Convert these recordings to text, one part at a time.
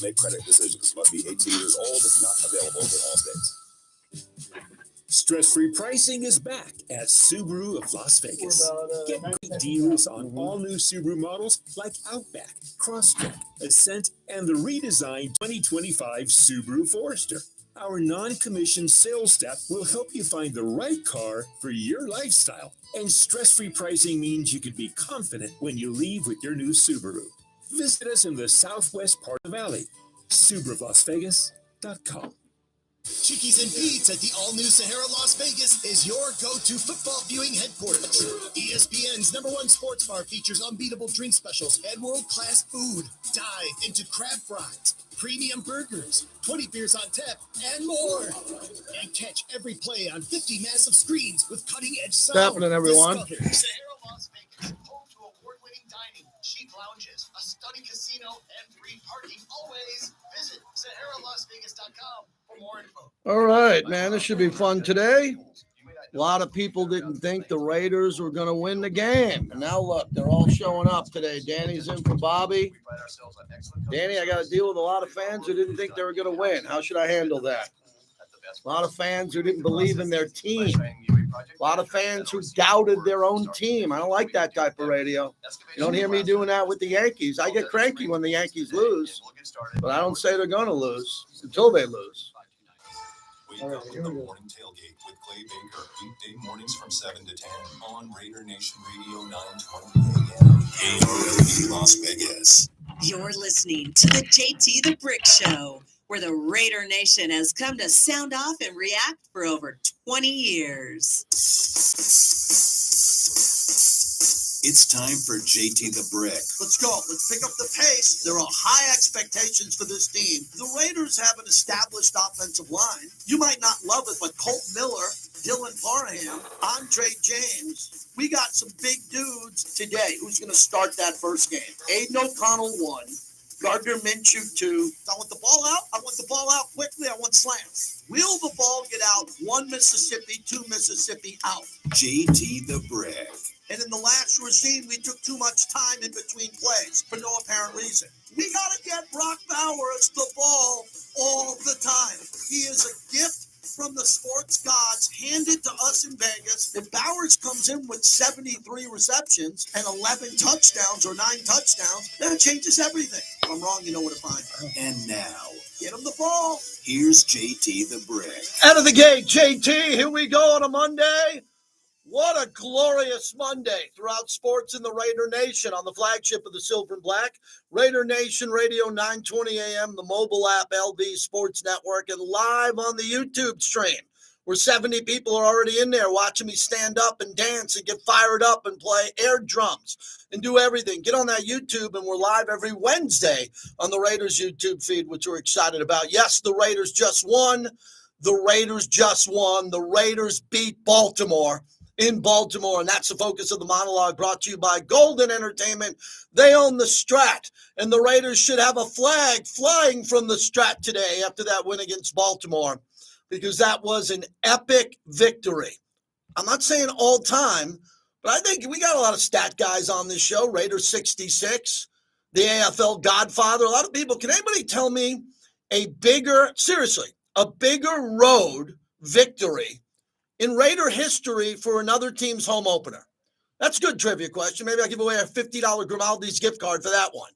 make credit decisions. Must be 18 years old. Not available in all states. Stress-free pricing is back at Subaru of Las Vegas. Get great deals on all new Subaru models like Outback, Crosstrek, Ascent, and the redesigned 2025 Subaru Forester. Our non-commissioned sales staff will help you find the right car for your lifestyle. And stress-free pricing means you can be confident when you leave with your new Subaru. Visit us in the southwest part of the valley. SubaruofLasVegas.com. Chickies and Pete's at the all-new Sahara Las Vegas is your go-to football viewing headquarters. ESPN's #1 sports bar features unbeatable drink specials and world-class food. Dive into crab fries, premium burgers, 20 beers on tap, and more. And catch every play on 50 massive screens with cutting-edge sound. What's happening, everyone? Discover Sahara Las Vegas, home to award-winning dining, chic lounges, a stunning casino, and free parking always. Visit SaharaLasVegas.com. All right, man, this should be fun today. A lot of people didn't think the Raiders were going to win the game. And now, look, they're all showing up today. Danny's in for Bobby. Danny, I got to deal with a lot of fans who didn't think they were going to win. How should I handle that? A lot of fans who didn't believe in their team. A lot of fans who doubted their own team. I don't like that type of radio. You don't hear me doing that with the Yankees. I get cranky when the Yankees lose, but I don't say they're going to lose until they lose. Wake up to the morning tailgate with Clay Baker. Weekday mornings from 7 to 10 on Raider Nation Radio 920 AM. KRLD Las Vegas. You're listening to the JT the Brick Show, where the Raider Nation has come to sound off and react for over 20 years. It's time for JT the Brick. Let's go. Let's pick up the pace. There are high expectations for this team. The Raiders have an established offensive line. You might not love it, but Colt Miller, Dylan Parham, Andre James, we got some big dudes today. Who's going to start that first game? Aiden O'Connell, 1. Gardner Minshew, 2. I want the ball out. I want the ball out quickly. I want slants. Will the ball get out? 1 Mississippi, 2 Mississippi out. JT the Brick. And in the last regime, we took too much time in between plays for no apparent reason. We got to get Brock Bowers the ball all the time. He is a gift from the sports gods handed to us in Vegas. If Bowers comes in with 73 receptions and 11 touchdowns or 9 touchdowns, that changes everything. If I'm wrong, you know where to find me. And now, get him the ball. Here's JT the Brick. Out of the gate, JT, here we go on a Monday. What a glorious Monday throughout sports in the Raider Nation on the flagship of the Silver and Black, Raider Nation Radio 920 AM, the mobile app, LV Sports Network, and live on the YouTube stream, where 70 people are already in there watching me stand up and dance and get fired up and play air drums and do everything. Get on that YouTube, and we're live every Wednesday on the Raiders YouTube feed, which we're excited about. Yes, the Raiders just won. The Raiders just won. The Raiders beat Baltimore in Baltimore, and that's the focus of the monologue, brought to you by Golden Entertainment. They own the Strat, and the Raiders should have a flag flying from the Strat today after that win against Baltimore, because that was an epic victory. I'm not saying all time, but I think we got a lot of stat guys on this show. Raiders 66, the AFL Godfather. A lot of people, can anybody tell me a bigger road victory in Raider history for another team's home opener? That's a good trivia question. Maybe I'll give away a $50 Grimaldi's gift card for that one.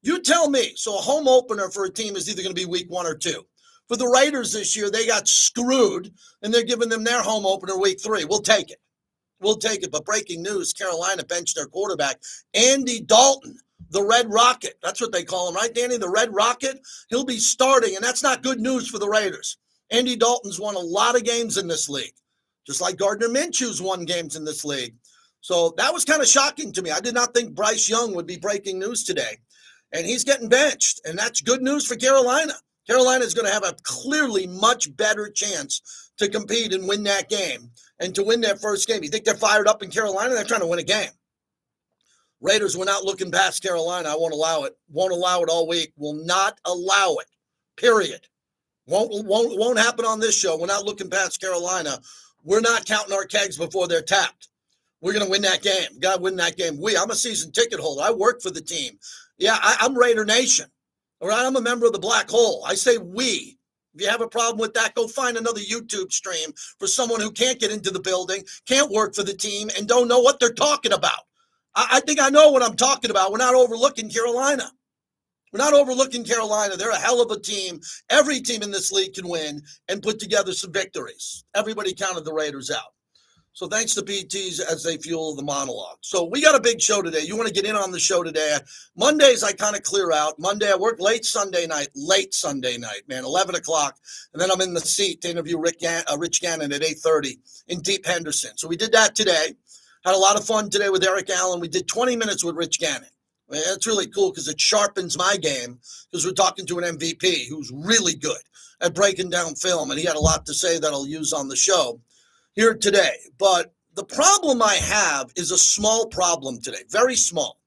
You tell me. So a home opener for a team is either going to be week 1 or 2. For the Raiders this year, they got screwed, and they're giving them their home opener week 3. We'll take it. We'll take it. But breaking news, Carolina benched their quarterback, Andy Dalton, the Red Rocket. That's what they call him, right, Danny? The Red Rocket. He'll be starting, and that's not good news for the Raiders. Andy Dalton's won a lot of games in this league, just like Gardner Minshew's won games in this league. So that was kind of shocking to me. I did not think Bryce Young would be breaking news today. And he's getting benched, and that's good news for Carolina. Carolina is going to have a clearly much better chance to compete and win that game and to win their first game. You think they're fired up in Carolina? They're trying to win a game. Raiders were not looking past Carolina. I won't allow it. Won't allow it all week. Will not allow it. Period. Won't happen on this show. We're not looking past Carolina. We're not counting our kegs before they're tapped. We're going to win that game. Got to win that game. I'm a season ticket holder. I work for the team. Yeah, I'm Raider Nation. All right, I'm a member of the black hole. I say we. If you have a problem with that, go find another YouTube stream for someone who can't get into the building, can't work for the team, and don't know what they're talking about. I think I know what I'm talking about. We're not overlooking Carolina. We're not overlooking Carolina. They're a hell of a team. Every team in this league can win and put together some victories. Everybody counted the Raiders out. So thanks to PTs as they fuel the monologue. So we got a big show today. You want to get in on the show today. Mondays, I kind of clear out. Monday, I work late Sunday night, man, 11 o'clock. And then I'm in the seat to interview Rich Gannon at 8:30 in Deep Henderson. So we did that today. Had a lot of fun today with Eric Allen. We did 20 minutes with Rich Gannon. That's really cool because it sharpens my game because we're talking to an MVP who's really good at breaking down film. And he had a lot to say that I'll use on the show here today. But the problem I have is a small problem today, very small,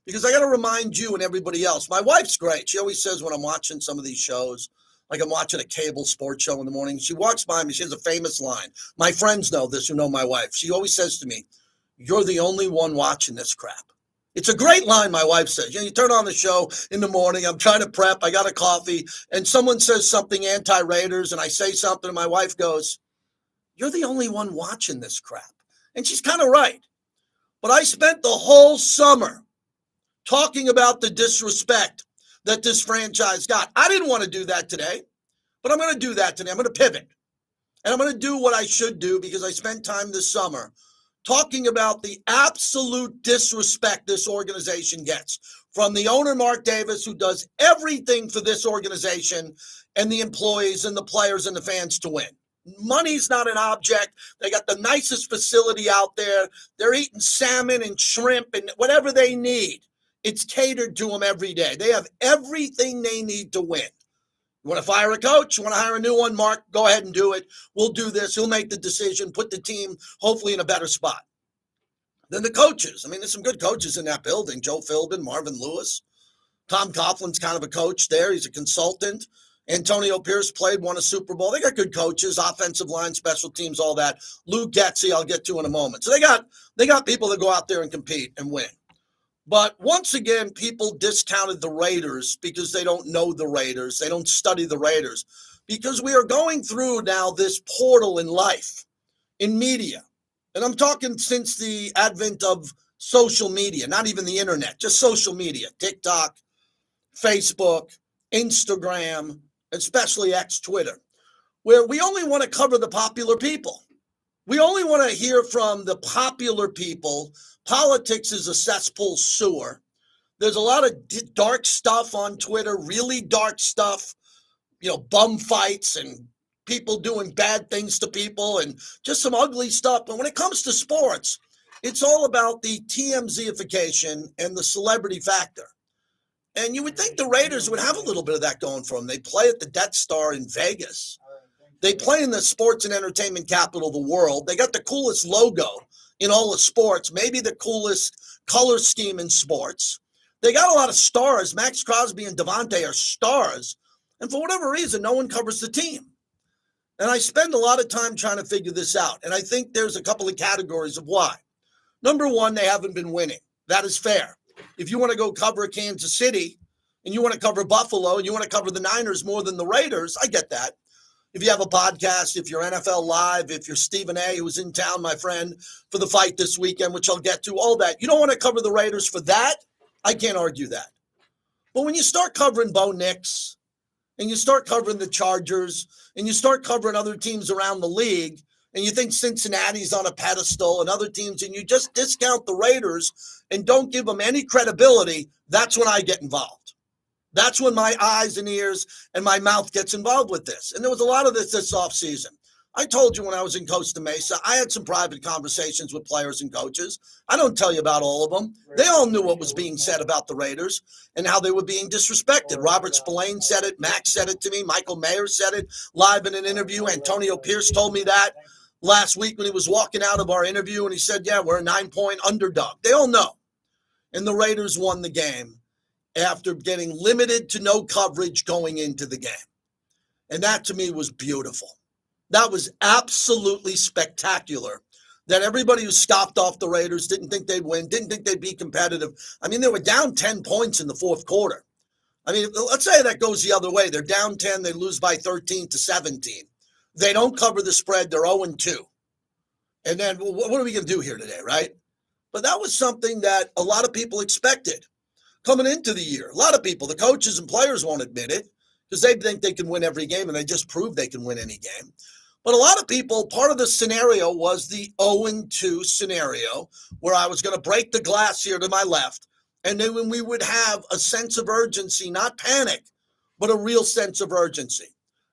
because I got to remind you and everybody else. My wife's great. She always says when I'm watching some of these shows, like I'm watching a cable sports show in the morning, she walks by me. She has a famous line. My friends know this who know my wife. She always says to me, "You're the only one watching this crap." It's a great line, my wife says. You turn on the show in the morning, I'm trying to prep, I got a coffee, and someone says something anti-Raiders, and I say something, and my wife goes, "You're the only one watching this crap." And she's kind of right. But I spent the whole summer talking about the disrespect that this franchise got. I didn't want to do that today, but I'm going to do that today. I'm going to pivot. And I'm going to do what I should do because I spent time this summer talking about the absolute disrespect this organization gets from the owner, Mark Davis, who does everything for this organization and the employees and the players and the fans to win. Money's not an object. They got the nicest facility out there. They're eating salmon and shrimp and whatever they need. It's catered to them every day. They have everything they need to win. You want to fire a coach? You want to hire a new one? Mark, go ahead and do it. We'll do this. He'll make the decision, put the team hopefully in a better spot. Then the coaches. I mean, there's some good coaches in that building. Joe Philbin, Marvin Lewis. Tom Coughlin's kind of a coach there. He's a consultant. Antonio Pierce won a Super Bowl. They got good coaches, offensive line, special teams, all that. Lou Getzey, I'll get to in a moment. So they got people that go out there and compete and win. But once again, people discounted the Raiders because they don't know the Raiders. They don't study the Raiders. Because we are going through now this portal in life, in media. And I'm talking since the advent of social media, not even the internet, just social media, TikTok, Facebook, Instagram, especially X, Twitter, where we only want to cover the popular people. We only want to hear from the popular people. Politics is a cesspool sewer. There's a lot of dark stuff on Twitter, really dark stuff, bum fights and people doing bad things to people and just some ugly stuff. But when it comes to sports, it's all about the TMZification and the celebrity factor. And you would think the Raiders would have a little bit of that going for them. They play at the Death Star in Vegas. They play in the sports and entertainment capital of the world. They got the coolest logo in all of sports, maybe the coolest color scheme in sports. They got a lot of stars. Max Crosby and Devontae are stars. And for whatever reason, no one covers the team. And I spend a lot of time trying to figure this out. And I think there's a couple of categories of why. Number one, they haven't been winning. That is fair. If you want to go cover Kansas City and you want to cover Buffalo and you want to cover the Niners more than the Raiders, I get that. If you have a podcast, if you're NFL Live, if you're Stephen A., who was in town, my friend, for the fight this weekend, which I'll get to, all that. You don't want to cover the Raiders for that? I can't argue that. But when you start covering Bo Nix and you start covering the Chargers and you start covering other teams around the league and you think Cincinnati's on a pedestal and other teams and you just discount the Raiders and don't give them any credibility, that's when I get involved. That's when my eyes and ears and my mouth gets involved with this. And there was a lot of this offseason. I told you when I was in Costa Mesa, I had some private conversations with players and coaches. I don't tell you about all of them. They all knew what was being said about the Raiders and how they were being disrespected. Robert Spillane said it. Max said it to me. Michael Mayer said it live in an interview. Antonio Pierce told me that last week when he was walking out of our interview, and he said, yeah, we're a 9-point underdog. They all know. And the Raiders won the game after getting limited to no coverage going into the game. And that to me was beautiful. That was absolutely spectacular. That everybody who scoffed off the Raiders didn't think they'd win, didn't think they'd be competitive. I mean, they were down 10 points in the fourth quarter. I mean, let's say that goes the other way. They're down 10, they lose by 13-17. They don't cover the spread, they're 0-2. And then what are we going to do here today, right? But that was something that a lot of people expected coming into the year. A lot of people, the coaches and players won't admit it because they think they can win every game, and they just proved they can win any game. But a lot of people, part of the scenario was the 0-2 scenario where I was going to break the glass here to my left. And then when we would have a sense of urgency, not panic, but a real sense of urgency.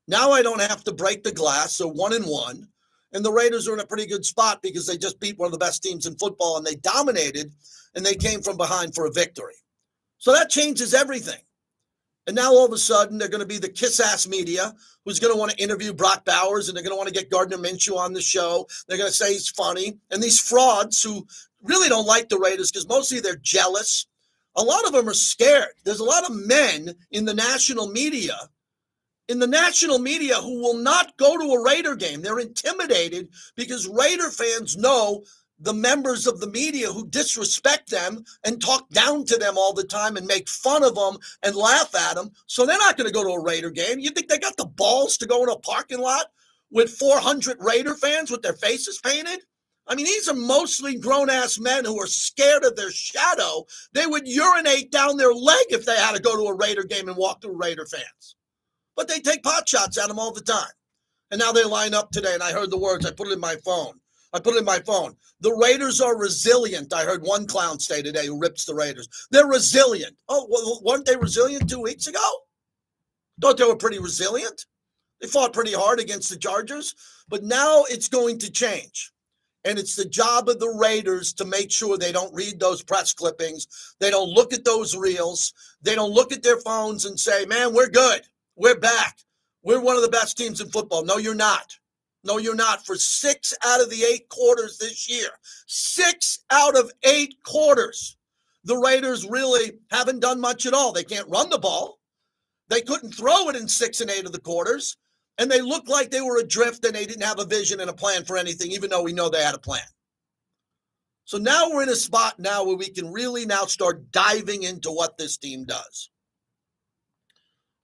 Now I don't have to break the glass, so 1-1. And the Raiders are in a pretty good spot because they just beat one of the best teams in football, and they dominated, and they came from behind for a victory. So that changes everything. And now all of a sudden, they're going to be the kiss-ass media who's going to want to interview Brock Bowers, and they're going to want to get Gardner Minshew on the show. They're going to say he's funny. And these frauds who really don't like the Raiders because mostly they're jealous. A lot of them are scared. There's a lot of men in the national media who will not go to a Raider game. They're intimidated because Raider fans know the members of the media who disrespect them and talk down to them all the time and make fun of them and laugh at them. So they're not going to go to a Raider game. You think they got the balls to go in a parking lot with 400 Raider fans with their faces painted? I mean, these are mostly grown-ass men who are scared of their shadow. They would urinate down their leg if they had to go to a Raider game and walk through Raider fans. But they take pot shots at them all the time. And now they line up today, and I heard the words. I put it in my phone. The Raiders are resilient. I heard one clown say today who rips the Raiders. They're resilient. Oh, well, weren't they resilient 2 weeks ago? Thought they were pretty resilient. They fought pretty hard against the Chargers. But now it's going to change. And it's the job of the Raiders to make sure they don't read those press clippings. They don't look at those reels. They don't look at their phones and say, man, we're good. We're back. We're one of the best teams in football. No, you're not. No, you're not. For 6 out of the 8 quarters this year, 6 out of 8 quarters, the Raiders really haven't done much at all. They can't run the ball. They couldn't throw it in 6 and 8 of the quarters. And they looked like they were adrift and they didn't have a vision and a plan for anything, even though we know they had a plan. So now we're in a spot now where we can really now start diving into what this team does.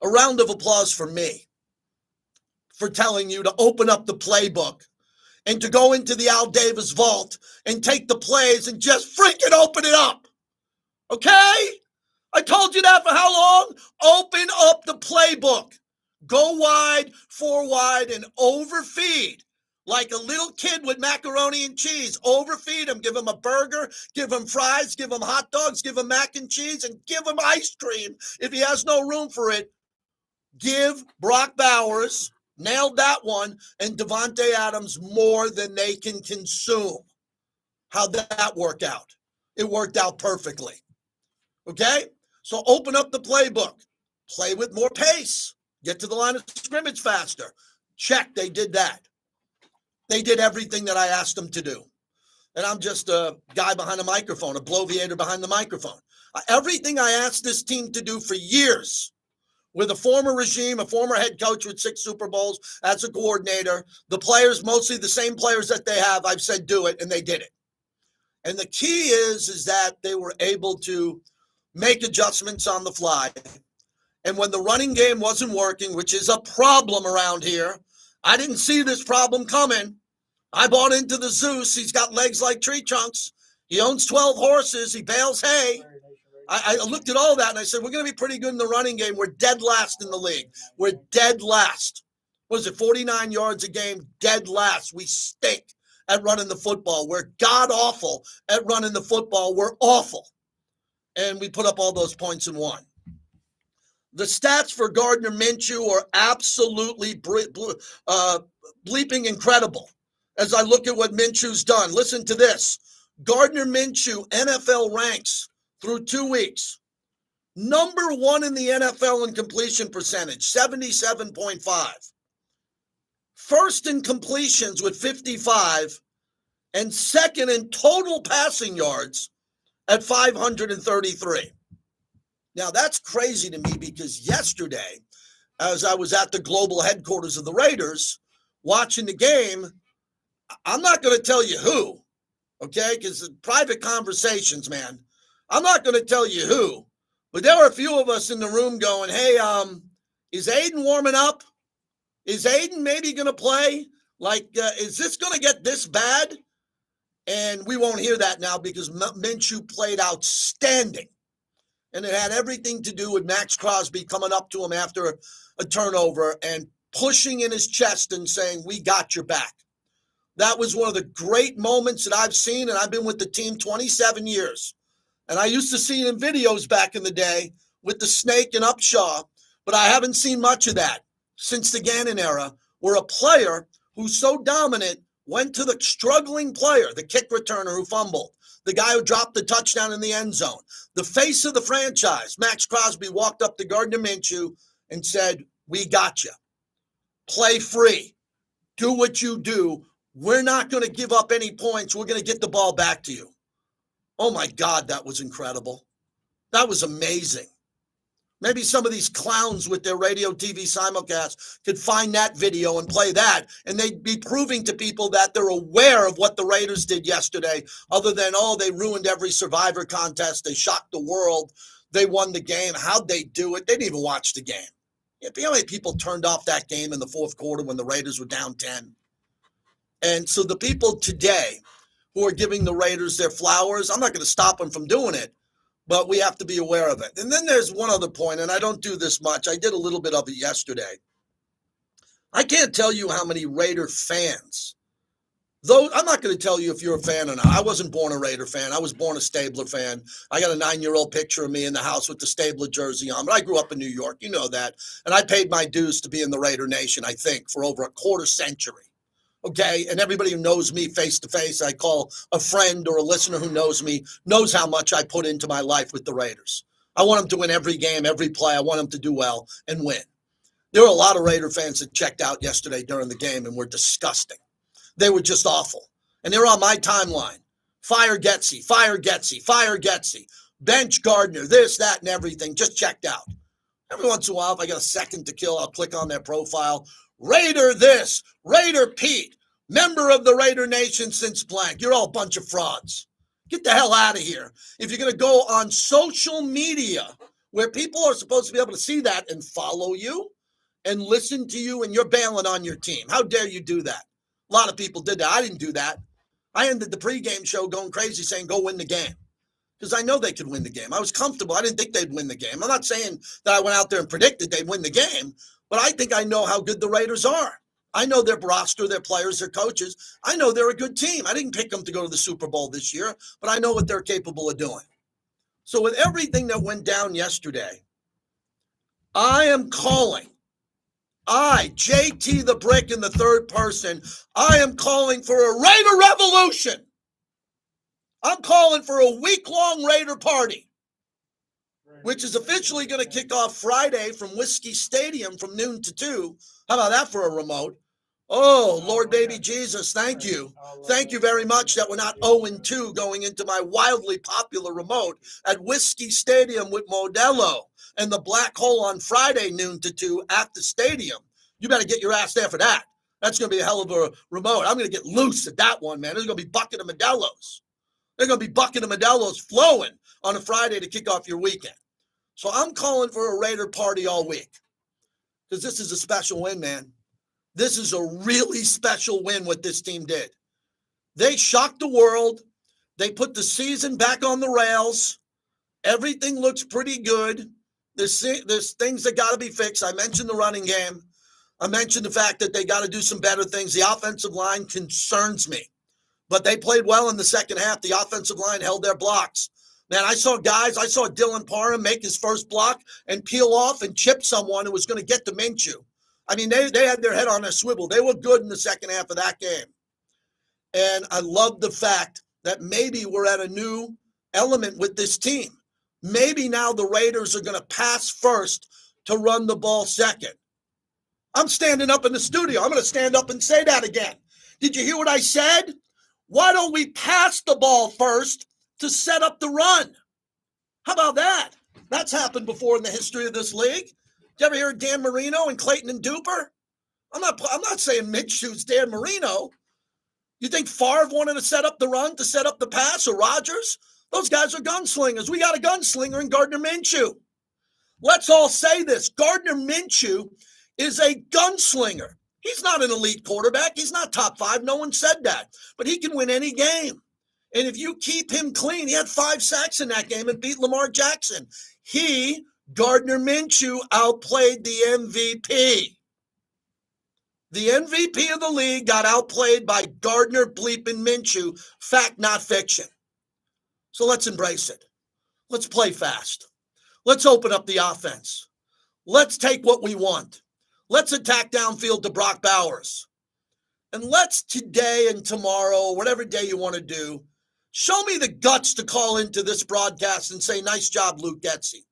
A round of applause for me for telling you to open up the playbook and to go into the Al Davis vault and take the plays and just freaking open it up. Okay? I told you that for how long? Open up the playbook. Go wide, 4 wide, and overfeed. Like a little kid with macaroni and cheese. Overfeed him. Give him a burger. Give him fries. Give him hot dogs. Give him mac and cheese. And give him ice cream if he has no room for it. Give Brock Bowers, nailed that one, and Devontae Adams more than they can consume. How'd that work out? It worked out perfectly. Okay? So open up the playbook. Play with more pace. Get to the line of scrimmage faster. Check, they did that. They did everything that I asked them to do. And I'm just a guy behind a microphone, a bloviator behind the microphone. Everything I asked this team to do for years, with a former regime, a former head coach with 6 Super Bowls as a coordinator, the players, mostly the same players that they have, I've said do it, and they did it. And the key is that they were able to make adjustments on the fly. And when the running game wasn't working, which is a problem around here, I didn't see this problem coming. I bought into the Zeus. He's got legs like tree trunks. He owns 12 horses. He bales hay. I looked at all that, and I said, we're going to be pretty good in the running game. We're dead last in the league. We're dead last. What is it, 49 yards a game? Dead last. We stink at running the football. We're god-awful at running the football. We're awful. And we put up all those points and won. The stats for Gardner Minshew are absolutely bleeping incredible. As I look at what Minshew's done, listen to this. Gardner Minshew, NFL ranks through 2 weeks. Number 1 in the NFL in completion percentage, 77.5. First in completions with 55, and second in total passing yards at 533. Now, that's crazy to me because yesterday, as I was at the global headquarters of the Raiders watching the game, I'm not going to tell you who, okay, because private conversations, man. I'm not going to tell you who, But there were a few of us in the room going, hey, is Aiden warming up? Is Aiden maybe going to play? Like, is this going to get this bad? And we won't hear that now because Minshew played outstanding. And it had everything to do with Max Crosby coming up to him after a turnover and pushing in his chest and saying, we got your back. That was one of the great moments that I've seen, and I've been with the team 27 years. And I used to see it in videos back in the day with the snake and Upshaw, but I haven't seen much of that since the Gannon era, where a player who's so dominant went to the struggling player, the kick returner who fumbled, the guy who dropped the touchdown in the end zone, the face of the franchise. Max Crosby walked up to Gardner Minshew and said, we got you. Play free. Do what you do. We're not going to give up any points. We're going to get the ball back to you. Oh, my God, that was incredible. That was amazing. Maybe some of these clowns with their radio TV simulcast could find that video and play that, and they'd be proving to people that they're aware of what the Raiders did yesterday, other than, oh, they ruined every Survivor contest. They shocked the world. They won the game. How'd they do it? They didn't even watch the game. You know how many people turned off that game in the fourth quarter when the Raiders were down 10? And so the people today who are giving the Raiders their flowers, I'm not going to stop them from doing it, but we have to be aware of it. And then there's one other point, and I don't do this much. I did a little bit of it yesterday. I can't tell you how many Raider fans, though I'm not going to tell you if you're a fan or not. I wasn't born a Raider fan. I was born a Stabler fan. I got a 9-year-old picture of me in the house with the Stabler jersey on, but I grew up in New York. You know that. And I paid my dues to be in the Raider Nation, I think, for over a quarter century. Okay, and everybody who knows me face to face, I call a friend or a listener who knows me, knows how much I put into my life with the Raiders. I want them to win every game, every play. I want them to do well and win. There were a lot of Raider fans that checked out yesterday during the game and were disgusting. They were just awful. And they were on my timeline. Fire Getsy, fire Getsy, fire Getsy. Bench Gardner, this, that, and everything. Just checked out. Every once in a while, if I got a second to kill, I'll click on their profile. Raider this, Raider Pete, member of the Raider Nation since blank. You're all a bunch of frauds. Get the hell out of here. If you're going to go on social media where people are supposed to be able to see that and follow you and listen to you and you're bailing on your team, how dare you do that? A lot of people did that. I didn't do that. I ended the pregame show going crazy saying, go win the game. Because I know they could win the game. I was comfortable. I didn't think they'd win the game. I'm not saying that I went out there and predicted they'd win the game, but I think I know how good the Raiders are. I know their roster, their players, their coaches. I know they're a good team. I didn't pick them to go to the Super Bowl this year, but I know what they're capable of doing. So with everything that went down yesterday, I am calling. JT the Brick in the third person, I am calling for a Raider revolution. I'm calling for a week-long Raider party, which is officially going to kick off Friday from Whiskey Stadium from noon to 2. How about that for a remote? Oh, Lord baby Jesus, thank you. Thank you very much that we're not 0-2 going into my wildly popular remote at Whiskey Stadium with Modelo and the Black Hole on Friday noon to 2 at the stadium. You better get your ass there for that. That's going to be a hell of a remote. I'm going to get loose at that one, man. There's going to be bucket of Modelos. There's going to be bucket of Modelos flowing on a Friday to kick off your weekend. So I'm calling for a Raider party all week because this is a special win, man. This is a really special win what this team did. They shocked the world. They put the season back on the rails. Everything looks pretty good. There's things that got to be fixed. I mentioned the running game. I mentioned the fact that they got to do some better things. The offensive line concerns me, but they played well in the second half. The offensive line held their blocks. Man, I saw Dylan Parham make his first block and peel off and chip someone who was going to get to Minshew. I mean, they had their head on a swivel. They were good in the second half of that game. And I love the fact that maybe we're at a new element with this team. Maybe now the Raiders are going to pass first to run the ball second. I'm standing up in the studio. I'm going to stand up and say that again. Did you hear what I said? Why don't we pass the ball first to set up the run? How about that? That's happened before in the history of this league. Did you ever hear of Dan Marino and Clayton and Duper? I'm not saying Minshew's Dan Marino. You think Favre wanted to set up the run, to set up the pass, or Rodgers? Those guys are gunslingers. We got a gunslinger in Gardner Minshew. Let's all say this. Gardner Minshew is a gunslinger. He's not an elite quarterback. He's not top 5. No one said that. But he can win any game. And if you keep him clean, he had 5 sacks in that game and beat Lamar Jackson. Gardner Minshew, outplayed the MVP. The MVP of the league got outplayed by Gardner bleeping Minshew. Fact, not fiction. So let's embrace it. Let's play fast. Let's open up the offense. Let's take what we want. Let's attack downfield to Brock Bowers. And let's today and tomorrow, whatever day you want to do, show me the guts to call into this broadcast and say, nice job, Luke Getsy.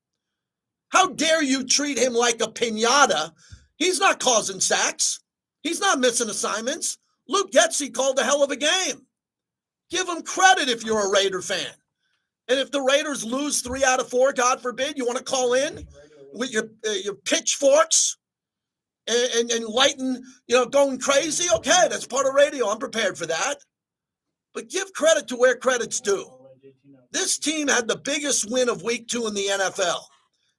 How dare you treat him like a piñata? He's not causing sacks. He's not missing assignments. Luke Getsy called a hell of a game. Give him credit if you're a Raider fan. And if the Raiders lose 3 out of 4, God forbid, you want to call in with your pitchforks and lighten, going crazy? Okay, that's part of radio. I'm prepared for that. But give credit to where credit's due. This team had the biggest win of week 2 in the NFL.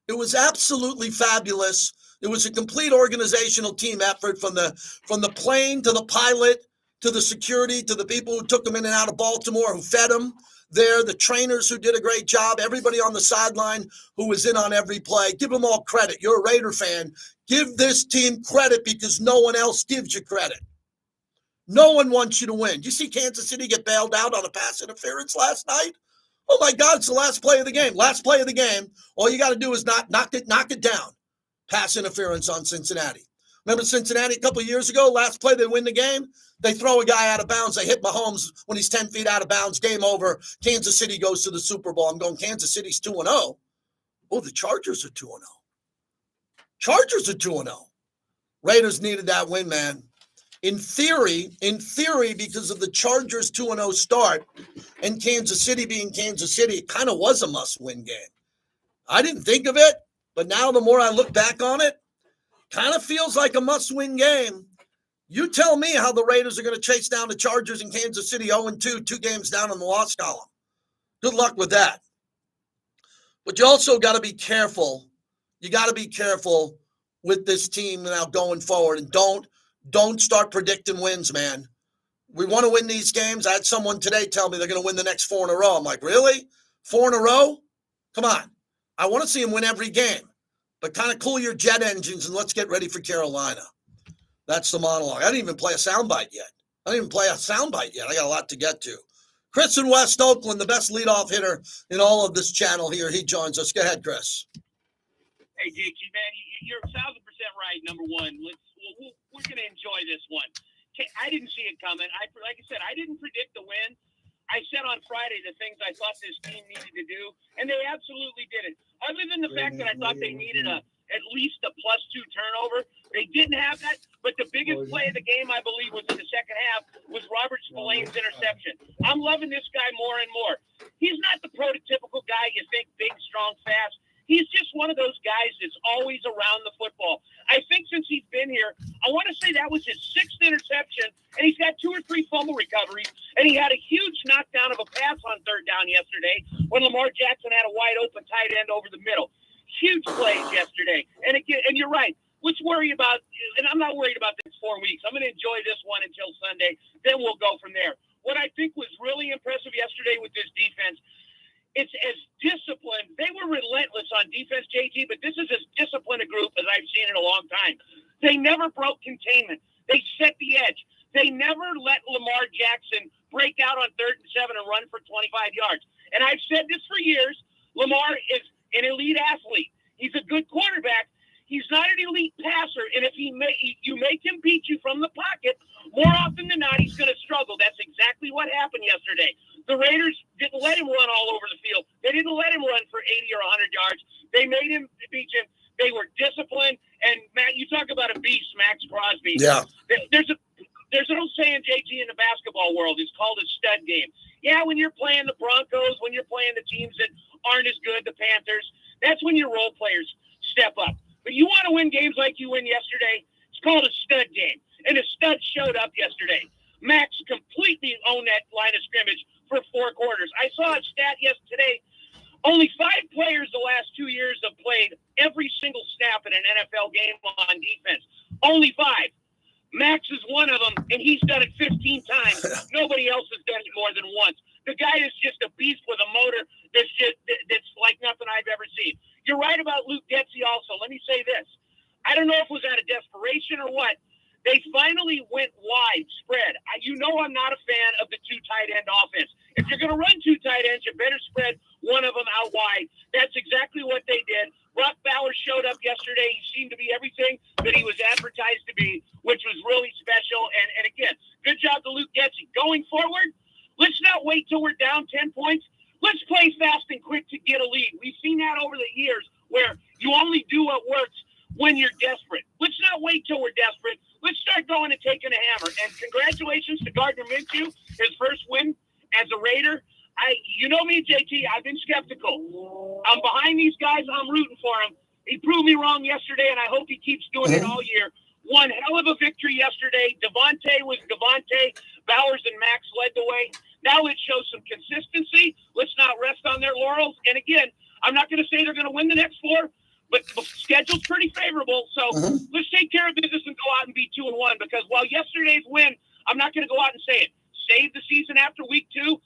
It was absolutely fabulous. It was a complete organizational team effort from the plane to the pilot to the security to the people who took them in and out of Baltimore, who fed them there, the trainers who did a great job, everybody on the sideline who was in on every play. Give them all credit. You're a Raider fan. Give this team credit because no one else gives you credit. No one wants you to win. You see Kansas City get bailed out on a pass interference last night? Oh, my God, it's the last play of the game. Last play of the game. All you got to do is knock it down. Pass interference on Cincinnati. Remember Cincinnati a couple of years ago? Last play, they win the game. They throw a guy out of bounds. They hit Mahomes when he's 10 feet out of bounds. Game over. Kansas City goes to the Super Bowl. I'm going, Kansas City's 2-0. Oh, the Chargers are 2-0. Chargers are 2-0. Raiders needed that win, man. In theory, because of the Chargers 2-0 start and Kansas City being Kansas City, it kind of was a must-win game. I didn't think of it, but now the more I look back on it, kind of feels like a must-win game. You tell me how the Raiders are going to chase down the Chargers in Kansas City 0-2, 2 games down in the loss column. Good luck with that. But you also got to be careful. You got to be careful with this team now going forward, and don't start predicting wins, man. We want to win these games. I had someone today tell me they're going to win the next 4 in a row. I'm like, really? 4 in a row? Come on. I want to see them win every game. But kind of cool your jet engines and let's get ready for Carolina. That's the monologue. I didn't even play a soundbite yet. I got a lot to get to. Chris in West Oakland, the best leadoff hitter in all of this channel here. He joins us. Go ahead, Chris. Hey, JG, man, you're 1,000% right, number one. We're going to enjoy this one. I didn't see it coming. Like I said, I didn't predict the win. I said on Friday the things I thought this team needed to do, and they absolutely did it. Other than the fact that I thought they needed at least a +2 turnover, they didn't have that. But the biggest play of the game, I believe, was in the second half, was Robert Spillane's interception. I'm loving this guy more and more. He's not the prototypical guy you think, big, strong, fast. He's just one of those guys that's always around the football. I think since he's been here, I want to say that was his 6th interception, and he's got 2 or 3 fumble recoveries, and he had a huge knockdown of a pass on 3rd down yesterday when Lamar Jackson had a wide-open tight end over the middle. Huge plays yesterday. And again, and you're right. Let's worry about, and I'm not worried about this 4 weeks. I'm going to enjoy this one until Sunday. Then we'll go from there. What I think was really impressive yesterday with this defense, it's as disciplined. They were relentless on defense, JT, but this is as disciplined a group as I've seen in a long time. They never broke containment. They set the edge. They never let Lamar Jackson break out on 3rd and 7 and run for 25 yards. And I've said this for years. Lamar is an elite athlete. He's a good quarterback. He's not an elite passer. And if you make him beat you from the pocket, more often than not, he's going to struggle. That's exactly what happened yesterday. The Raiders didn't let him run all over the field. They didn't let him run for 80 or 100 yards. They made him beat him. They were disciplined. And, Matt, you talk about a beast, Max Crosby. Yeah. There's an old saying, JG, in the basketball world. It's called a stud game. Yeah, when you're playing the Broncos, when you're playing the teams that aren't as good, the Panthers, that's when your role players step up. But you want to win games like you win yesterday, it's called a stud game. And a stud showed up yesterday. Max completely owned that line of scrimmage for 4 quarters. I saw a stat yesterday. Only 5 players the last 2 years have played every single snap in an NFL game on defense. Only 5. Max is one of them, and he's done it 15 times. Nobody else has done it more than once. The guy is just a beast with a motor that's like nothing I've ever seen. You're right about Luke Getsy also. Let me say this. I don't know if it was out of desperation or what. They finally went wide spread. I'm not a fan of the 2 tight end offense. If you're going to run 2 tight ends, you better spread one of them out wide. That's exactly what they did. Brock Bowers showed up yesterday. He seemed to be everything that he was advertised to be, which was really special. And again, good job to Luke Getsy. Going forward, let's not wait till we're down 10 points. Let's play fast and quick to get a lead. We've seen that over the years where you only do what works when you're desperate. Let's not wait till we're desperate. Let's start going and taking a hammer. And congratulations to Gardner Minshew, his first win as a Raider. You know me, JT, I've been skeptical. I'm behind these guys. I'm rooting for him. He proved me wrong yesterday, and I hope he keeps doing it all year. One hell of a victory yesterday. Devontae was Devontae. Bowers and Max led the way. Now it shows some consistency. Let's not rest on their laurels. And again, I'm not going to say they're going to win the next 4, but the schedule's pretty favorable. So let's take care of business and go out and be 2-1. Because while yesterday's win, I'm not going to go out and say it. Save the season after week 2.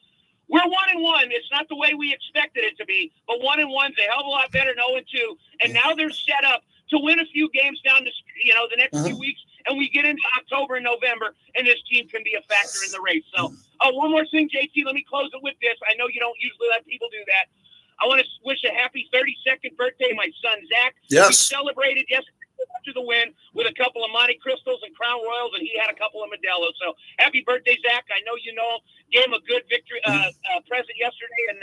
We're 1-1. It's not the way we expected it to be, but 1-1's a hell of a lot better than 0-2. And now they're set up to win a few games down to the next few weeks, and we get into October and November, and this team can be a factor in the race. So, one more thing, JT. Let me close it with this. I know you don't usually let people do that. I want to wish a happy 32nd birthday to my son Zach. Yes. We celebrated yesterday after the win with a couple of Monte Cristos and Crown Royals, and he had a couple of Modelo's. So happy birthday, Zach. I know you know him. Gave him a good victory present yesterday, and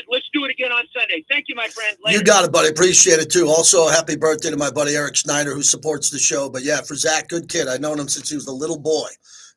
let's do it again on Sunday. Thank you, my friend. Later. You got it, buddy. Appreciate it, too. Also, happy birthday to my buddy Eric Schneider, who supports the show. But, yeah, for Zach, good kid. I've known him since he was a little boy.